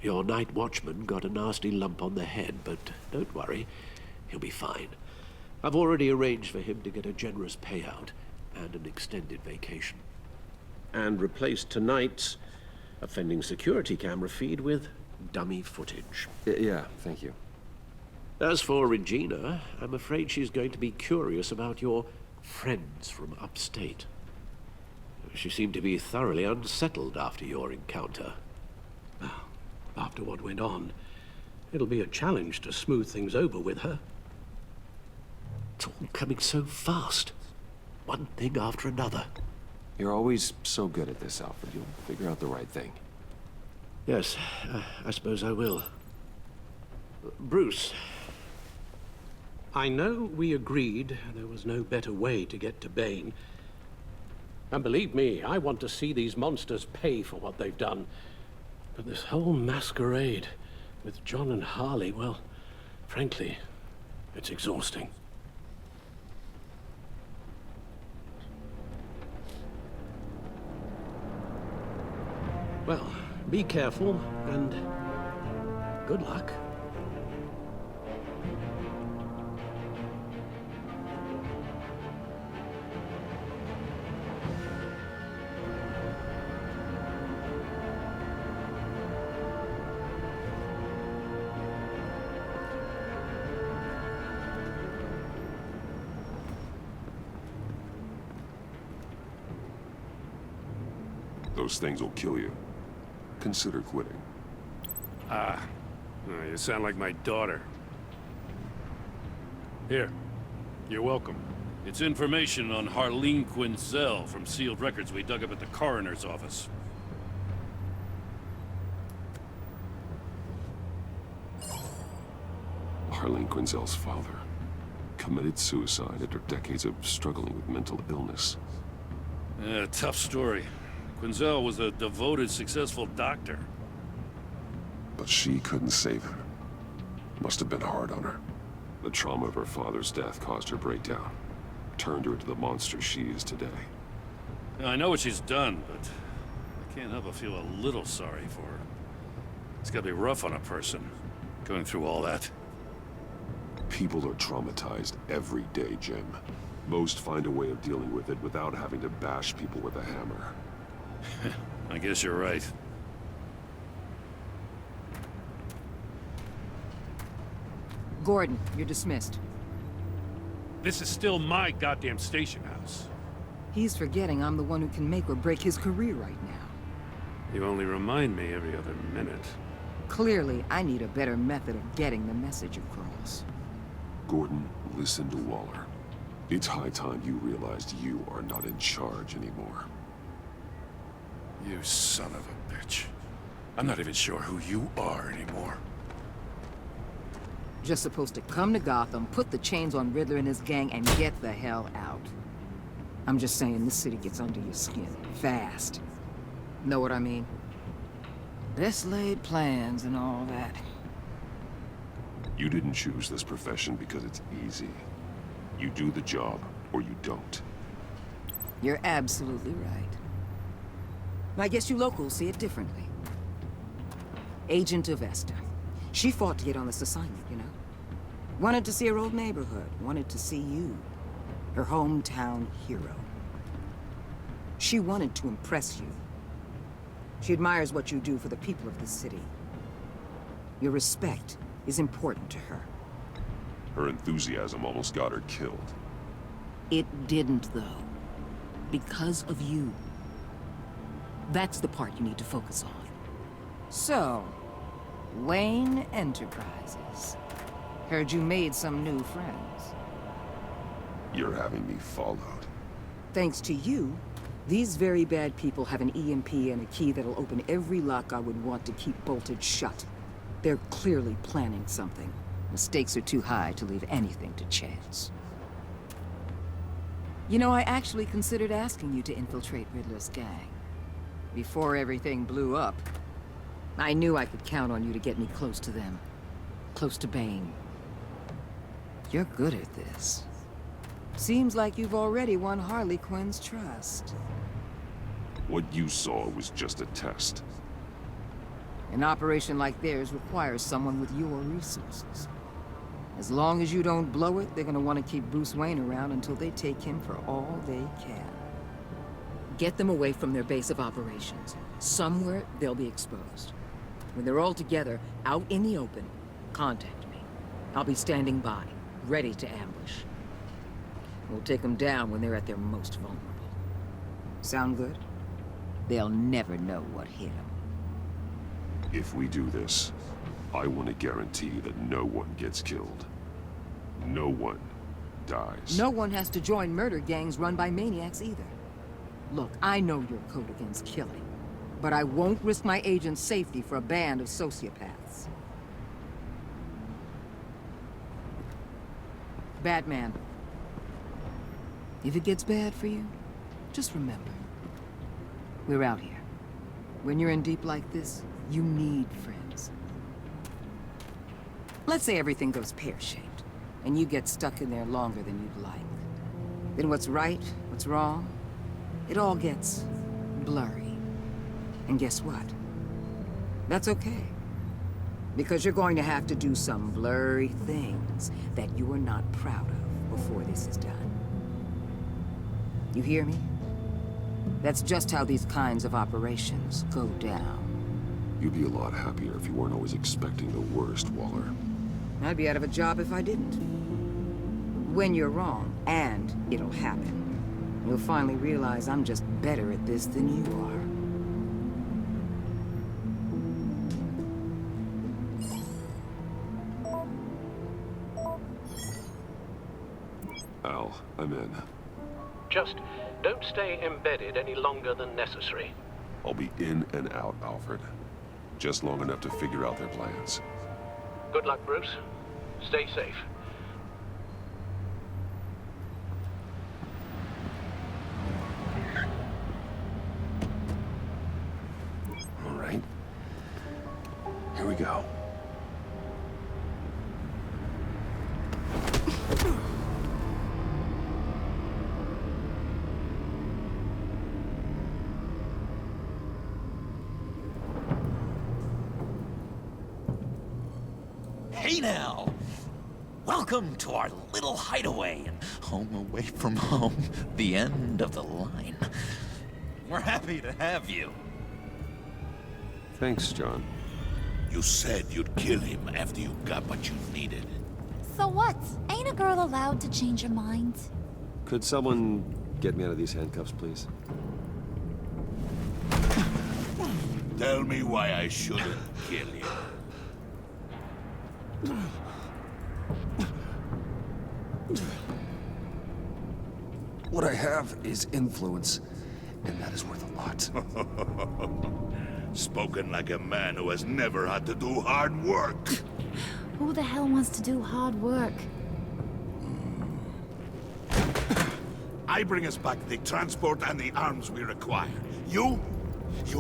Your night watchman got a nasty lump on the head, but don't worry, he'll be fine. I've already arranged for him to get a generous payout and an extended vacation. And replaced tonight's offending security camera feed with dummy footage. Yeah, thank you. As for Regina, I'm afraid she's going to be curious about your friends from upstate. She seemed to be thoroughly unsettled after your encounter. After what went on, it'll be a challenge to smooth things over with her. It's all coming so fast. One thing after another. You're always so good at this, Alfred. You'll figure out the right thing. Yes, I suppose I will. Bruce. I know we agreed there was no better way to get to Bane. And believe me, I want to see these monsters pay for what they've done. But this whole masquerade with John and Harley, well, frankly, it's exhausting. Well, be careful and good luck. Those things will kill you. Consider quitting. You sound like my daughter. Here, you're welcome. It's information on Harley Quinzel from sealed records we dug up at the coroner's office. Harley Quinzel's father committed suicide after decades of struggling with mental illness. Yeah, tough story. Quinzel was a devoted, successful doctor. But she couldn't save him. Must have been hard on her. The trauma of her father's death caused her breakdown. Turned her into the monster she is today. Now, I know what she's done, but I can't help but feel a little sorry for her. It's gotta be rough on a person, going through all that. People are traumatized every day, Jim. Most find a way of dealing with it without having to bash people with a hammer. I guess you're right. Gordon, you're dismissed. This is still my goddamn station house. He's forgetting I'm the one who can make or break his career right now. You only remind me every other minute. Clearly, I need a better method of getting the message across. Gordon, listen to Waller. It's high time you realized you are not in charge anymore. You son of a bitch. I'm not even sure who you are anymore. Just supposed to come to Gotham, put the chains on Riddler and his gang, and get the hell out. I'm just saying, this city gets under your skin. Fast. Know what I mean? Best laid plans and all that. You didn't choose this profession because it's easy. You do the job, or you don't. You're absolutely right. I guess you locals see it differently. Agent Avesta. She fought to get on this assignment, you know? Wanted to see her old neighborhood. Wanted to see you. Her hometown hero. She wanted to impress you. She admires what you do for the people of the city. Your respect is important to her. Her enthusiasm almost got her killed. It didn't, though. Because of you. That's the part you need to focus on. So, Wayne Enterprises. Heard you made some new friends. You're having me followed. Thanks to you, these very bad people have an EMP and a key that'll open every lock I would want to keep bolted shut. They're clearly planning something. The stakes are too high to leave anything to chance. You know, I actually considered asking you to infiltrate Riddler's gang. Before everything blew up, I knew I could count on you to get me close to them. Close to Bane. You're good at this. Seems like you've already won Harley Quinn's trust. What you saw was just a test. An operation like theirs requires someone with your resources. As long as you don't blow it, they're gonna want to keep Bruce Wayne around until they take him for all they can. Get them away from their base of operations. Somewhere they'll be exposed. When they're all together, out in the open, contact me. I'll be standing by, ready to ambush. We'll take them down when they're at their most vulnerable. Sound good? They'll never know what hit them. If we do this, I want to guarantee that no one gets killed. No one dies. No one has to join murder gangs run by maniacs either. Look, I know your code against killing, but I won't risk my agent's safety for a band of sociopaths. Batman. If it gets bad for you, just remember, we're out here. When you're in deep like this, you need friends. Let's say everything goes pear-shaped, and you get stuck in there longer than you'd like. Then what's right, what's wrong, it all gets blurry. And guess what? That's okay. Because you're going to have to do some blurry things that you are not proud of before this is done. You hear me? That's just how these kinds of operations go down. You'd be a lot happier if you weren't always expecting the worst, Waller. I'd be out of a job if I didn't. When you're wrong, and it'll happen, you'll finally realize I'm just better at this than you are. Al, I'm in. Just don't stay embedded any longer than necessary. I'll be in and out, Alfred. Just long enough to figure out their plans. Good luck, Bruce. Stay safe. Hey now! Welcome to our little hideaway and home away from home, the end of the line. We're happy to have you. Thanks, John. You said you'd kill him after you got what you needed. So what? Ain't a girl allowed to change her mind? Could someone get me out of these handcuffs, please? Tell me why I shouldn't kill you. What I have is influence, and that is worth a lot. Spoken like a man who has never had to do hard work. Who the hell wants to do hard work? I bring us back the transport and the arms we require. You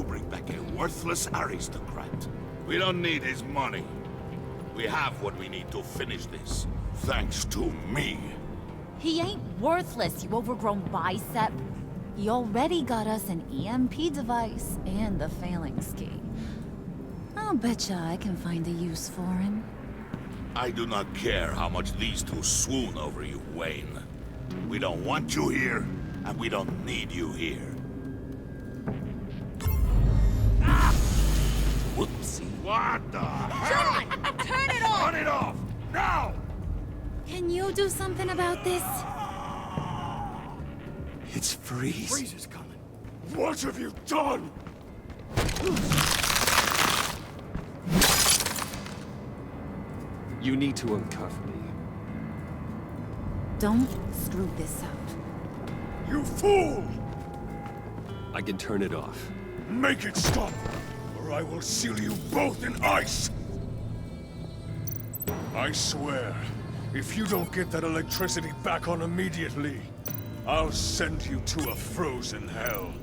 bring back a worthless aristocrat. We don't need his money. We have what we need to finish this, thanks to me. He ain't worthless, you overgrown bicep. He already got us an EMP device and the phalanx key. I'll betcha I can find a use for him. I do not care how much these two swoon over you, Wayne. We don't want you here, and we don't need you here. Ah! Whoopsie. What the hell? John! Turn it off! Turn it off! Now! Can you do something about this? It's Freeze. Freeze is coming. What have you done? You need to uncuff me. Don't screw this up. You fool! I can turn it off. Make it stop, or I will seal you both in ice! I swear, if you don't get that electricity back on immediately, I'll send you to a frozen hell.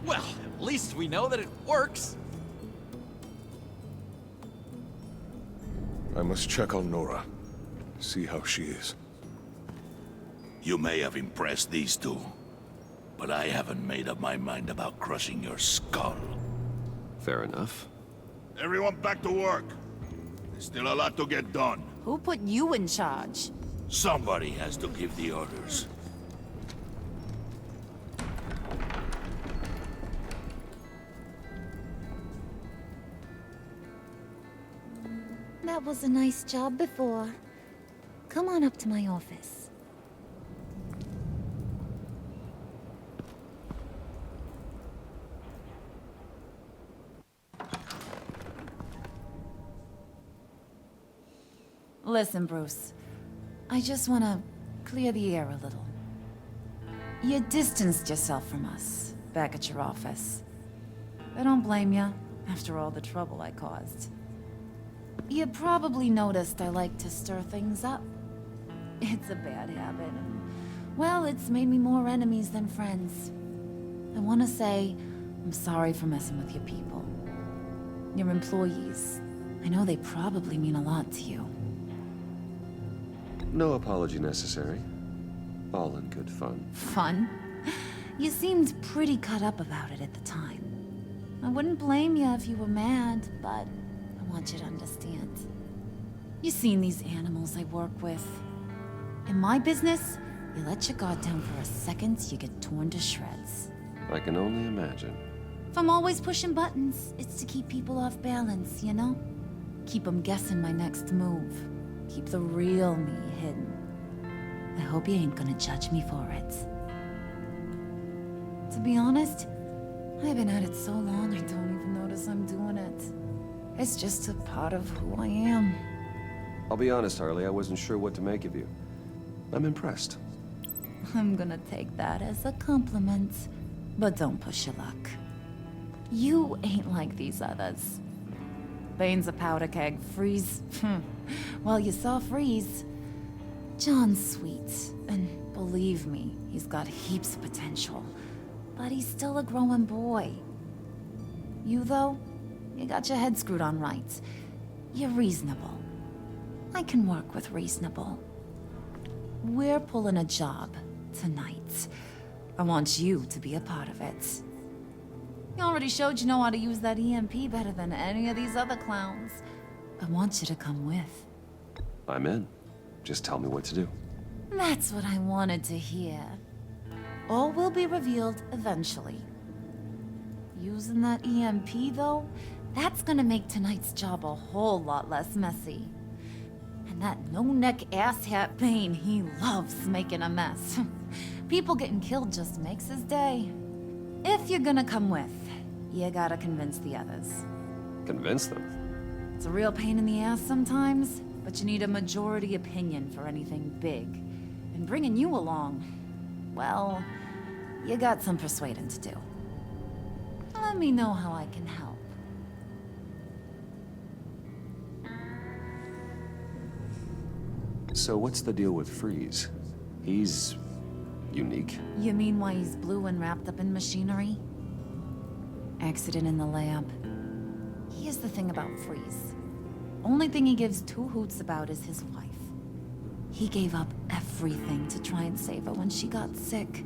Well, at least we know that it works. I must check on Nora. See how she is. You may have impressed these two, but I haven't made up my mind about crushing your skull. Fair enough. Everyone back to work. There's still a lot to get done. Who put you in charge? Somebody has to give the orders. That was a nice job before. Come on up to my office. Listen, Bruce. I just want to clear the air a little. You distanced yourself from us back at your office. I don't blame you, after all the trouble I caused. You probably noticed I like to stir things up. It's a bad habit, and, well, it's made me more enemies than friends. I want to say I'm sorry for messing with your people. Your employees. I know they probably mean a lot to you. No apology necessary. All in good fun. Fun? You seemed pretty cut up about it at the time. I wouldn't blame you if you were mad, but I want you to understand. You seen these animals I work with. In my business, you let your guard down for a second, you get torn to shreds. I can only imagine. If I'm always pushing buttons, it's to keep people off balance, you know? Keep them guessing my next move. Keep the real me hidden. I hope you ain't gonna judge me for it. To be honest, I've been at it so long I don't even notice I'm doing it. It's just a part of who I am. I'll be honest, Harley, I wasn't sure what to make of you. I'm impressed. I'm gonna take that as a compliment. But don't push your luck. You ain't like these others. Bane's a powder keg. Freeze. Well, you saw Freeze. John's sweet. And believe me, he's got heaps of potential. But he's still a growing boy. You, though, you got your head screwed on right. You're reasonable. I can work with reasonable. We're pulling a job tonight. I want you to be a part of it. You already showed you know how to use that EMP better than any of these other clowns. I want you to come with. I'm in. Just tell me what to do. That's what I wanted to hear. All will be revealed eventually. Using that EMP, though, that's gonna make tonight's job a whole lot less messy. And that no-neck asshat Bane, he loves making a mess. People getting killed just makes his day. If you're gonna come with, you gotta convince the others. Convince them? It's a real pain in the ass sometimes, but you need a majority opinion for anything big. And bringing you along, well, you got some persuading to do. Let me know how I can help. So what's the deal with Freeze? He's unique. You mean why he's blue and wrapped up in machinery? Accident in the lab. Here's the thing about Freeze. Only thing he gives two hoots about is his wife. He gave up everything to try and save her when she got sick.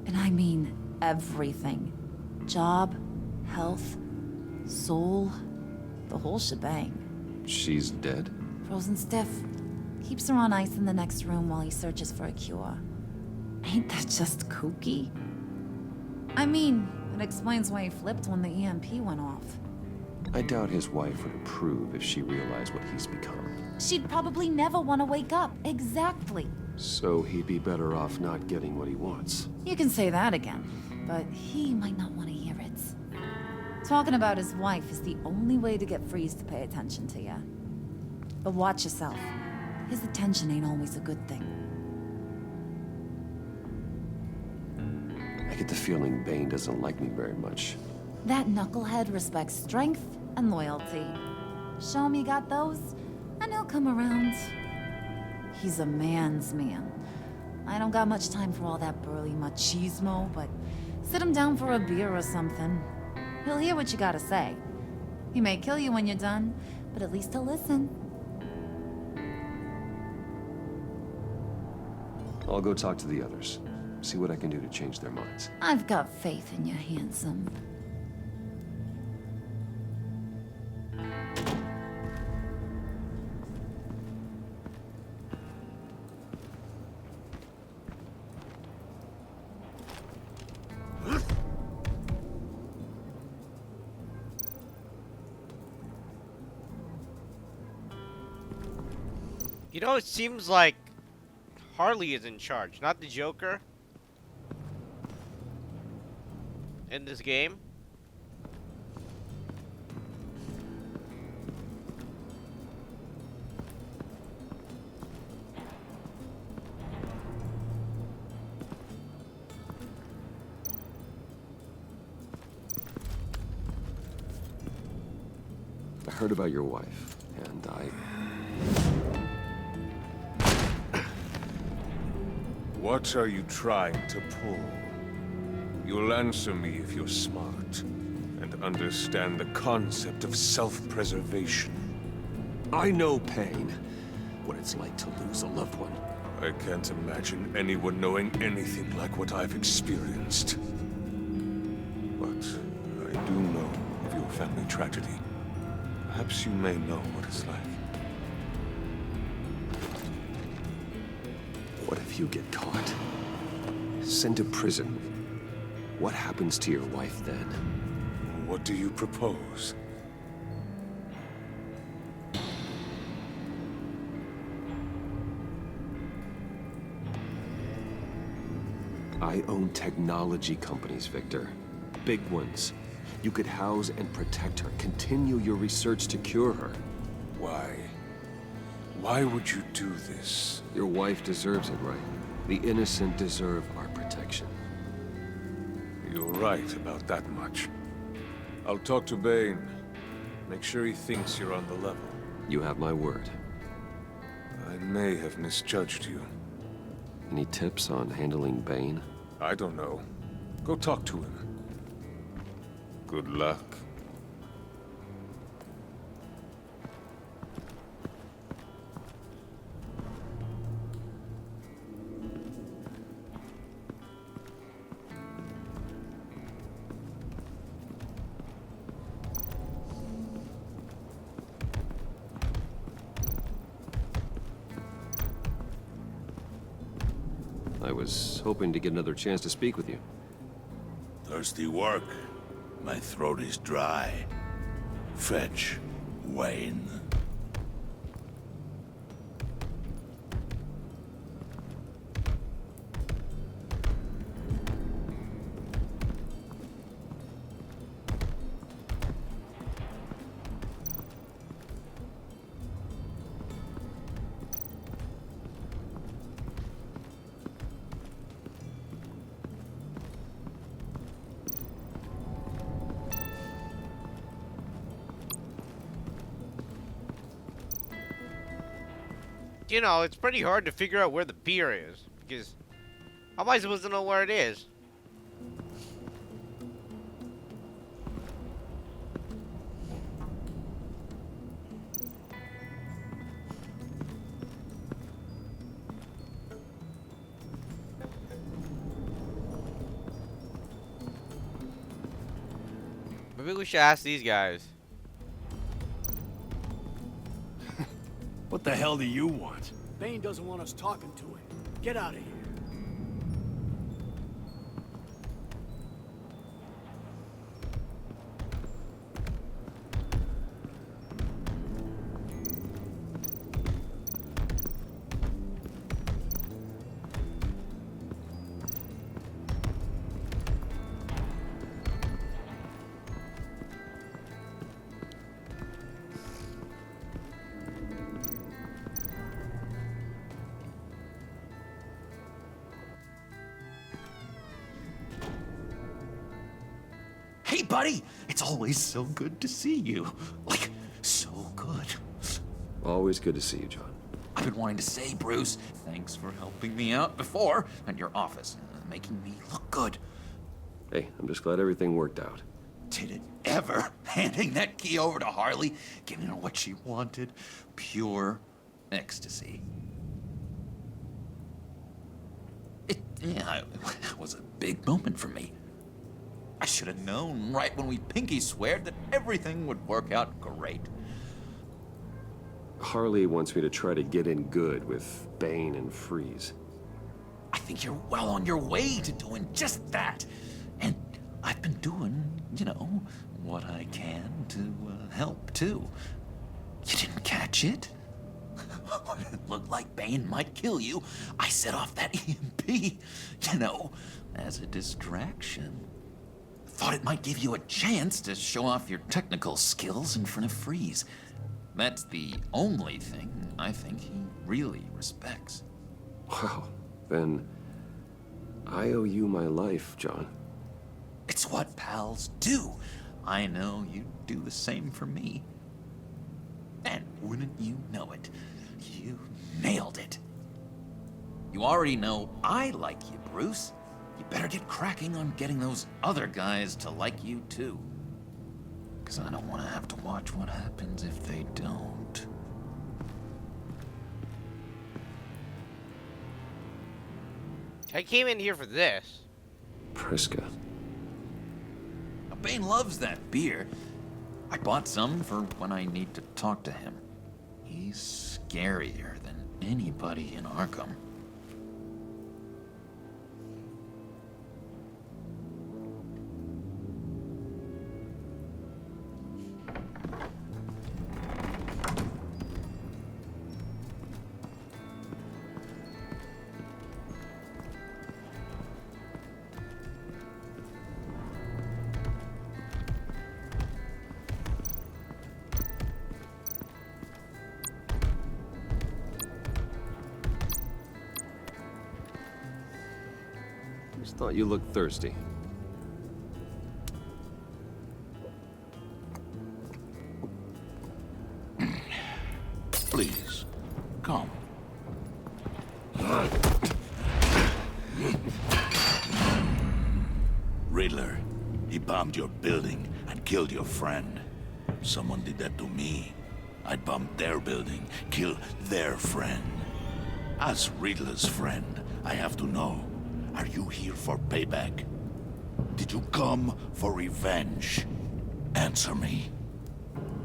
And I mean everything. Job, health, soul, the whole shebang. She's dead? Frozen stiff. Keeps her on ice in the next room while he searches for a cure. Ain't that just kooky? I mean, it explains why he flipped when the EMP went off. I doubt his wife would approve if she realized what he's become. She'd probably never want to wake up. Exactly. So he'd be better off not getting what he wants. You can say that again, but he might not want to hear it. Talking about his wife is the only way to get Freeze to pay attention to you. But watch yourself. His attention ain't always a good thing. I get the feeling Bane doesn't like me very much. That knucklehead respects strength and loyalty. Show him you got those, and he'll come around. He's a man's man. I don't got much time for all that burly machismo, but sit him down for a beer or something. He'll hear what you gotta say. He may kill you when you're done, but at least he'll listen. I'll go talk to the others. See what I can do to change their minds. I've got faith in you, handsome. You know, it seems like Harley is in charge, not the Joker. In this game. I heard about your wife, and What are you trying to pull? You'll answer me if you're smart and understand the concept of self-preservation. I know pain. What it's like to lose a loved one. I can't imagine anyone knowing anything like what I've experienced. But I do know of your family tragedy. Perhaps you may know what it's like. What if you get caught? Sent to prison. What happens to your wife then? What do you propose? I own technology companies, Victor. Big ones. You could house and protect her, continue your research to cure her. Why? Why would you do this? Your wife deserves it, right? The innocent deserve our protection. You're right about that much. I'll talk to Bane. Make sure he thinks you're on the level. You have my word. I may have misjudged you. Any tips on handling Bane? I don't know. Go talk to him. Good luck. I was hoping to get another chance to speak with you. Thirsty work. My throat is dry. Fetch, Wayne. You know, it's pretty hard to figure out where the beer is, because how am I supposed to know where it is? Maybe we should ask these guys. What the hell do you want? Bane doesn't want us talking to him. Get out of here. Hey, buddy! It's always so good to see you. Like, so good. Always good to see you, John. I've been wanting to say, Bruce, thanks for helping me out before at your office, making me look good. Hey, I'm just glad everything worked out. Did it ever? Handing that key over to Harley, giving her what she wanted. Pure ecstasy. It was a big moment for me. I should have known right when we pinky sweared that everything would work out great. Harley wants me to try to get in good with Bane and Freeze. I think you're well on your way to doing just that. And I've been doing, you know, what I can to help, too. You didn't catch it? It looked like Bane might kill you. I set off that EMP, you know, as a distraction. Thought it might give you a chance to show off your technical skills in front of Freeze. That's the only thing I think he really respects. Wow, then I owe you my life, John. It's what pals do. I know you'd do the same for me. And wouldn't you know it, you nailed it. You already know I like you, Bruce. You better get cracking on getting those other guys to like you too. Because I don't want to have to watch what happens if they don't. I came in here for this. Priska. Bane loves that beer. I bought some for when I need to talk to him. He's scarier than anybody in Arkham. Just thought you looked thirsty. Please, come. Riddler, he bombed your building and killed your friend. Someone did that to me. I'd bomb their building, kill their friend. As Riddler's friend, I have to know, are you here for payback? Did you come for revenge? Answer me,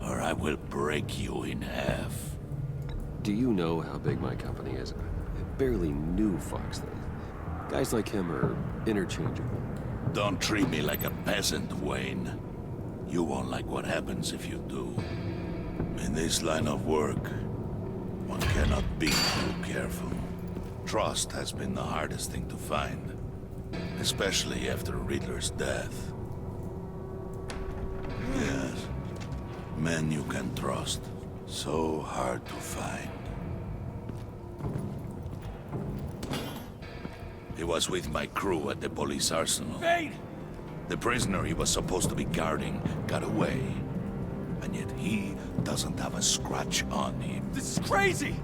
or I will break you in half. Do you know how big my company is? I barely knew Fox then. Guys like him are interchangeable. Don't treat me like a peasant, Wayne. You won't like what happens if you do. In this line of work, one cannot be too careful. Trust has been the hardest thing to find, especially after Riddler's death. Yes, men you can trust, so hard to find. He was with my crew at the police arsenal. Vane! The prisoner he was supposed to be guarding got away. And yet he doesn't have a scratch on him. This is crazy!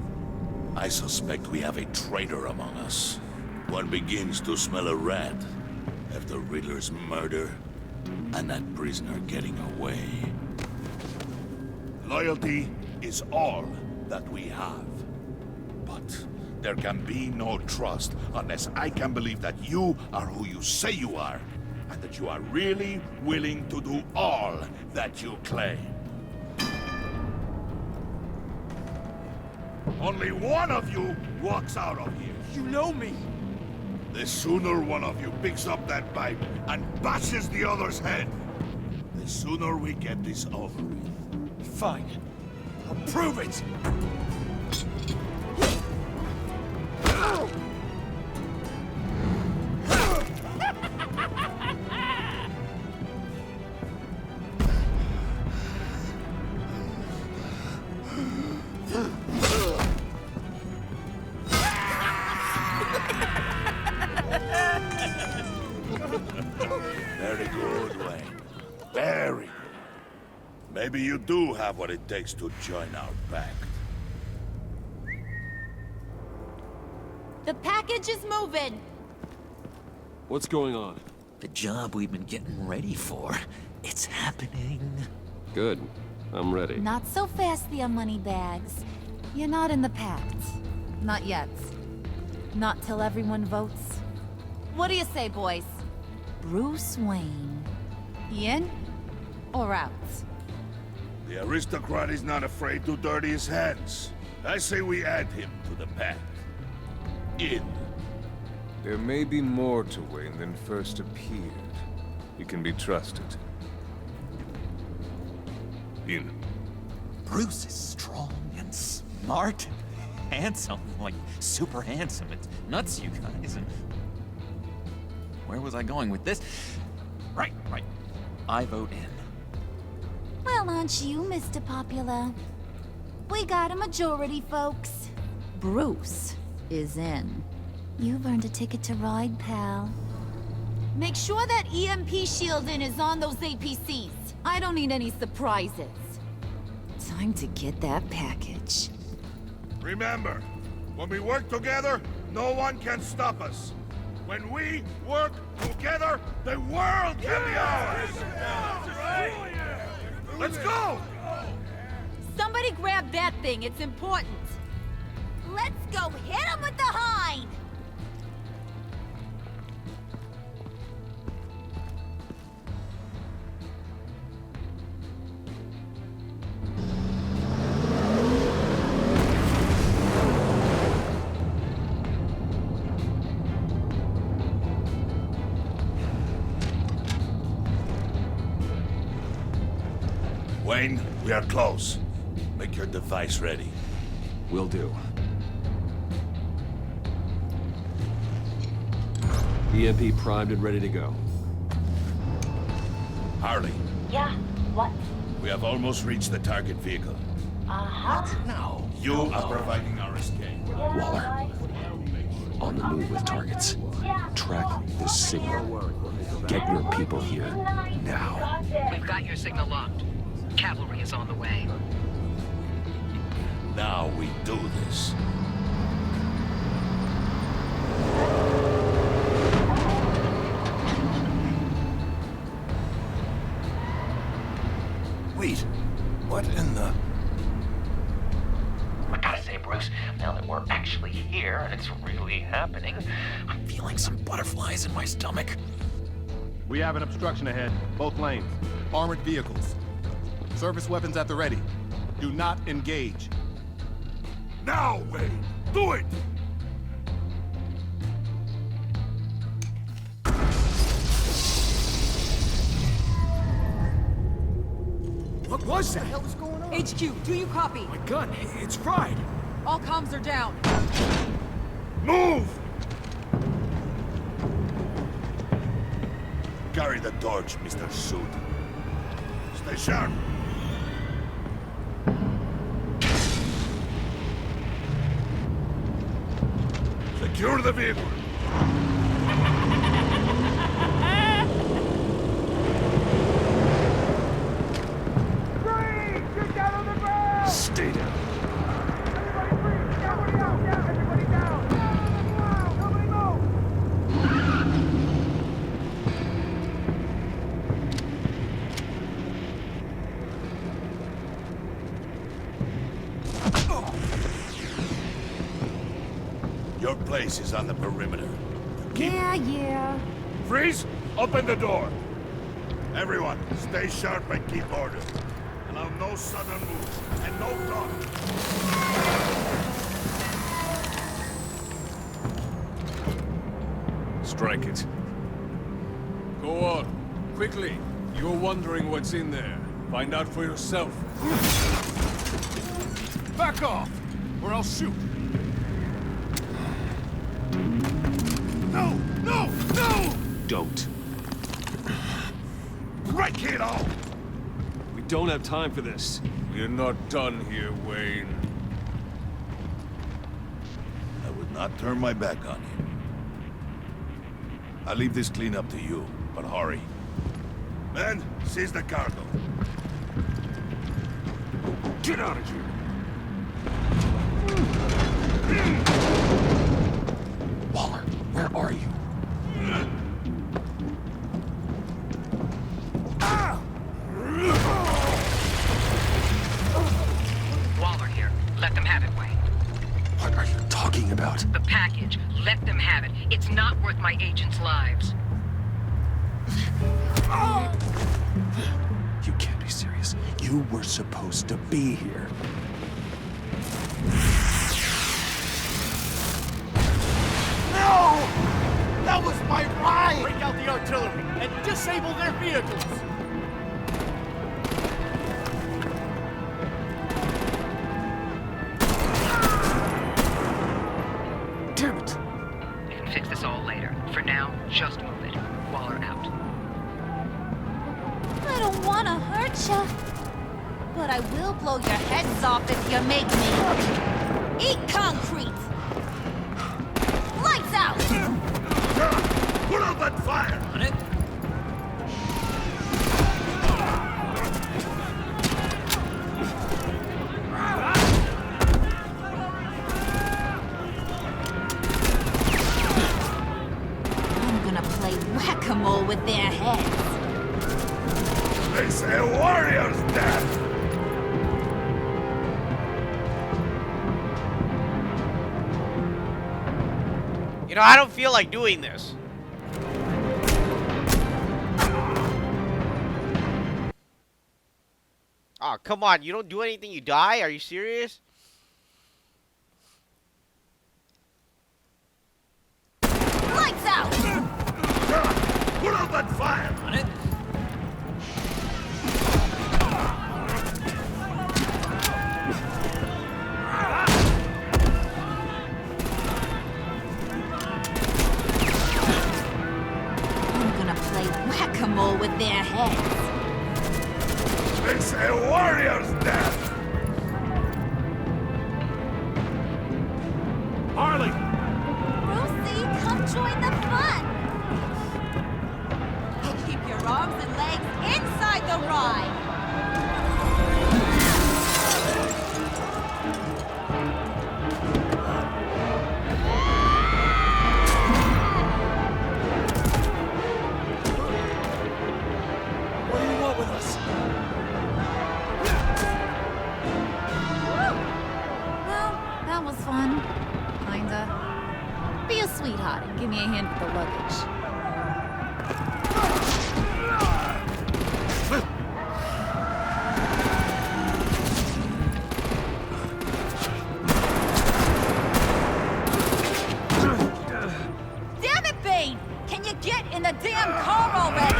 I suspect we have a traitor among us. One begins to smell a rat after Riddler's murder and that prisoner getting away. Loyalty is all that we have. But there can be no trust unless I can believe that you are who you say you are, and that you are really willing to do all that you claim. Only one of you walks out of here. You know me! The sooner one of you picks up that pipe and bashes the other's head, the sooner we get this over with. Fine. I'll prove it! Very good, Wayne. Very good. Maybe you do have what it takes to join our pact. The package is moving. What's going on? The job we've been getting ready for. It's happening. Good. I'm ready. Not so fast, the moneybags. You're not in the pact. Not yet. Not till everyone votes. What do you say, boys? Bruce Wayne. In or out? The aristocrat is not afraid to dirty his hands. I say we add him to the pact. In. There may be more to Wayne than first appeared. He can be trusted. In. Bruce is strong and smart, handsome, like super handsome. It's nuts, you guys. And where was I going with this? Right. I vote in. Well, aren't you, Mr. Popular? We got a majority, folks. Bruce is in. You've earned a ticket to ride, pal. Make sure that EMP shielding is on those APCs. I don't need any surprises. Time to get that package. Remember, when we work together, no one can stop us. When we work together, the world can be ours! Let's go! Somebody grab that thing, it's important. Let's go hit him with the hind! Wayne, we are close. Make your device ready. Will do. EMP primed and ready to go. Harley, Yeah, what? we have almost reached the target vehicle. Uh-huh. No. You are providing our escape. Waller, On the move with targets. Track this signal. Get your people here, now. We've got your signal locked. Cavalry is on the way. Now we do this. Wait, what in the... I gotta say, Bruce, now that we're actually here and it's really happening, I'm feeling some butterflies in my stomach. We have an obstruction ahead, both lanes. Armored vehicles. Service weapons at the ready. Do not engage. Now, Wayne! Do it! What was that? What the hell was going on? HQ, do you copy? My gun, it's fried. All comms are down. Move! Carry the torch, Mr. Suit. Stay sharp. Secure the vehicle. Stay down. Your place is on the perimeter. Yeah. Freeze! Open the door! Everyone, stay sharp and keep order. Allow no sudden moves, and no talk. Strike it. Go on. Quickly. You're wondering what's in there. Find out for yourself. Back off, or I'll shoot. No! No! No! Don't. Right, kiddo! We don't have time for this. We're not done here, Wayne. I would not turn my back on you. I'll leave this cleanup to you, but hurry. Men, seize the cargo. Get out of here! Waller, where are you? Waller here. Let them have it, Wayne. What are you talking about? The package. Let them have it. It's not worth my agents' lives. You can't be serious. You were supposed to be here. No! That was my right! Break out the artillery and disable their vehicles! Damn it! We can fix this all later. For now, just move it. Waller out. I don't want to hurt ya, but I will blow your heads off if you make me. Eat concrete! Lights out! Put out that fire! On it. I'm gonna play whack-a-mole with their heads. It's a warrior's death! You know, I don't feel like doing this. Oh, come on. You don't do anything, you die? Are you serious? Lights out! Put out that fire! On it. I'm gonna play whack-a-mole with their heads. It's a warrior's death! Harley! Bruce? sweetheart and give me a hand with the luggage. Damn it, Bane! Can you get in the damn car already?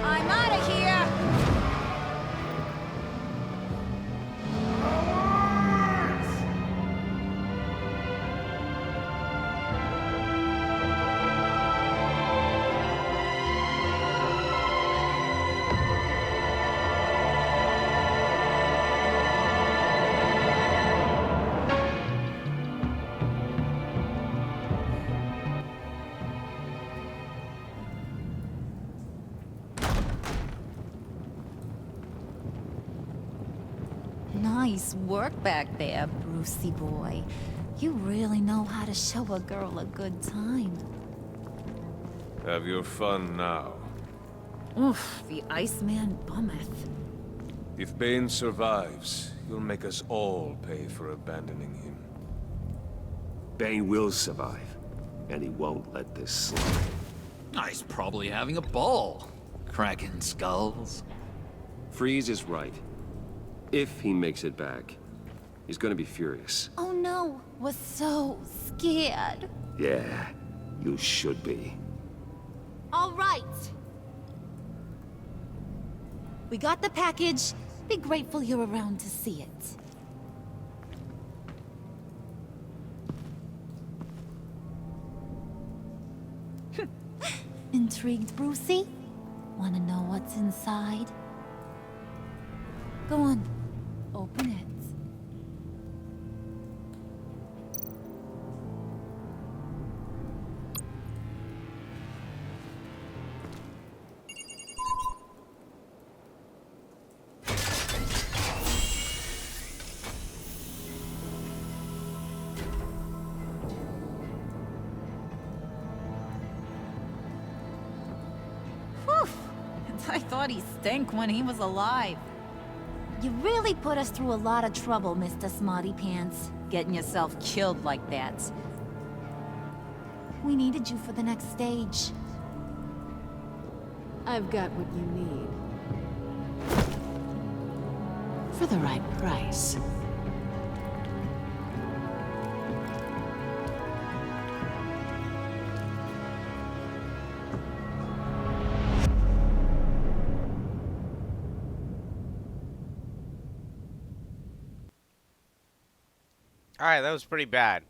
I'm out of here! Nice work back there, Brucey boy. You really know how to show a girl a good time. Have your fun now. Oof, the Iceman bummeth. If Bane survives, he'll make us all pay for abandoning him. Bane will survive, and he won't let this slide. He's probably having a ball. Cracking skulls. Freeze is right. If he makes it back, he's gonna be furious. Oh no, we're so scared. Yeah, you should be. All right. We got the package. Be grateful you're around to see it. Intrigued, Brucey? Wanna know what's inside? Go on, open it. Whew! I thought he stank when he was alive. You really put us through a lot of trouble, Mr. Smarty Pants. Getting yourself killed like that. We needed you for the next stage. I've got what you need. For the right price. Alright, that was pretty bad.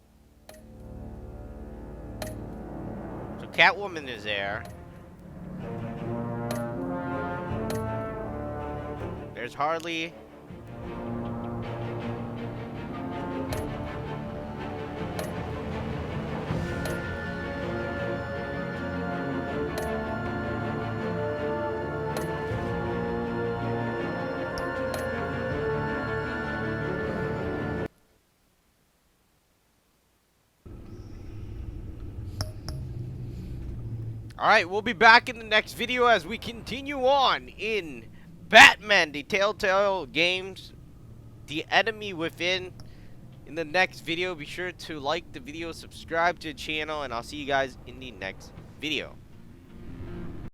So Catwoman is there. There's Harley. Alright, we'll be back in the next video as we continue on in Batman, the Telltale Games, The Enemy Within. In the next video, be sure to like the video, subscribe to the channel, and I'll see you guys in the next video.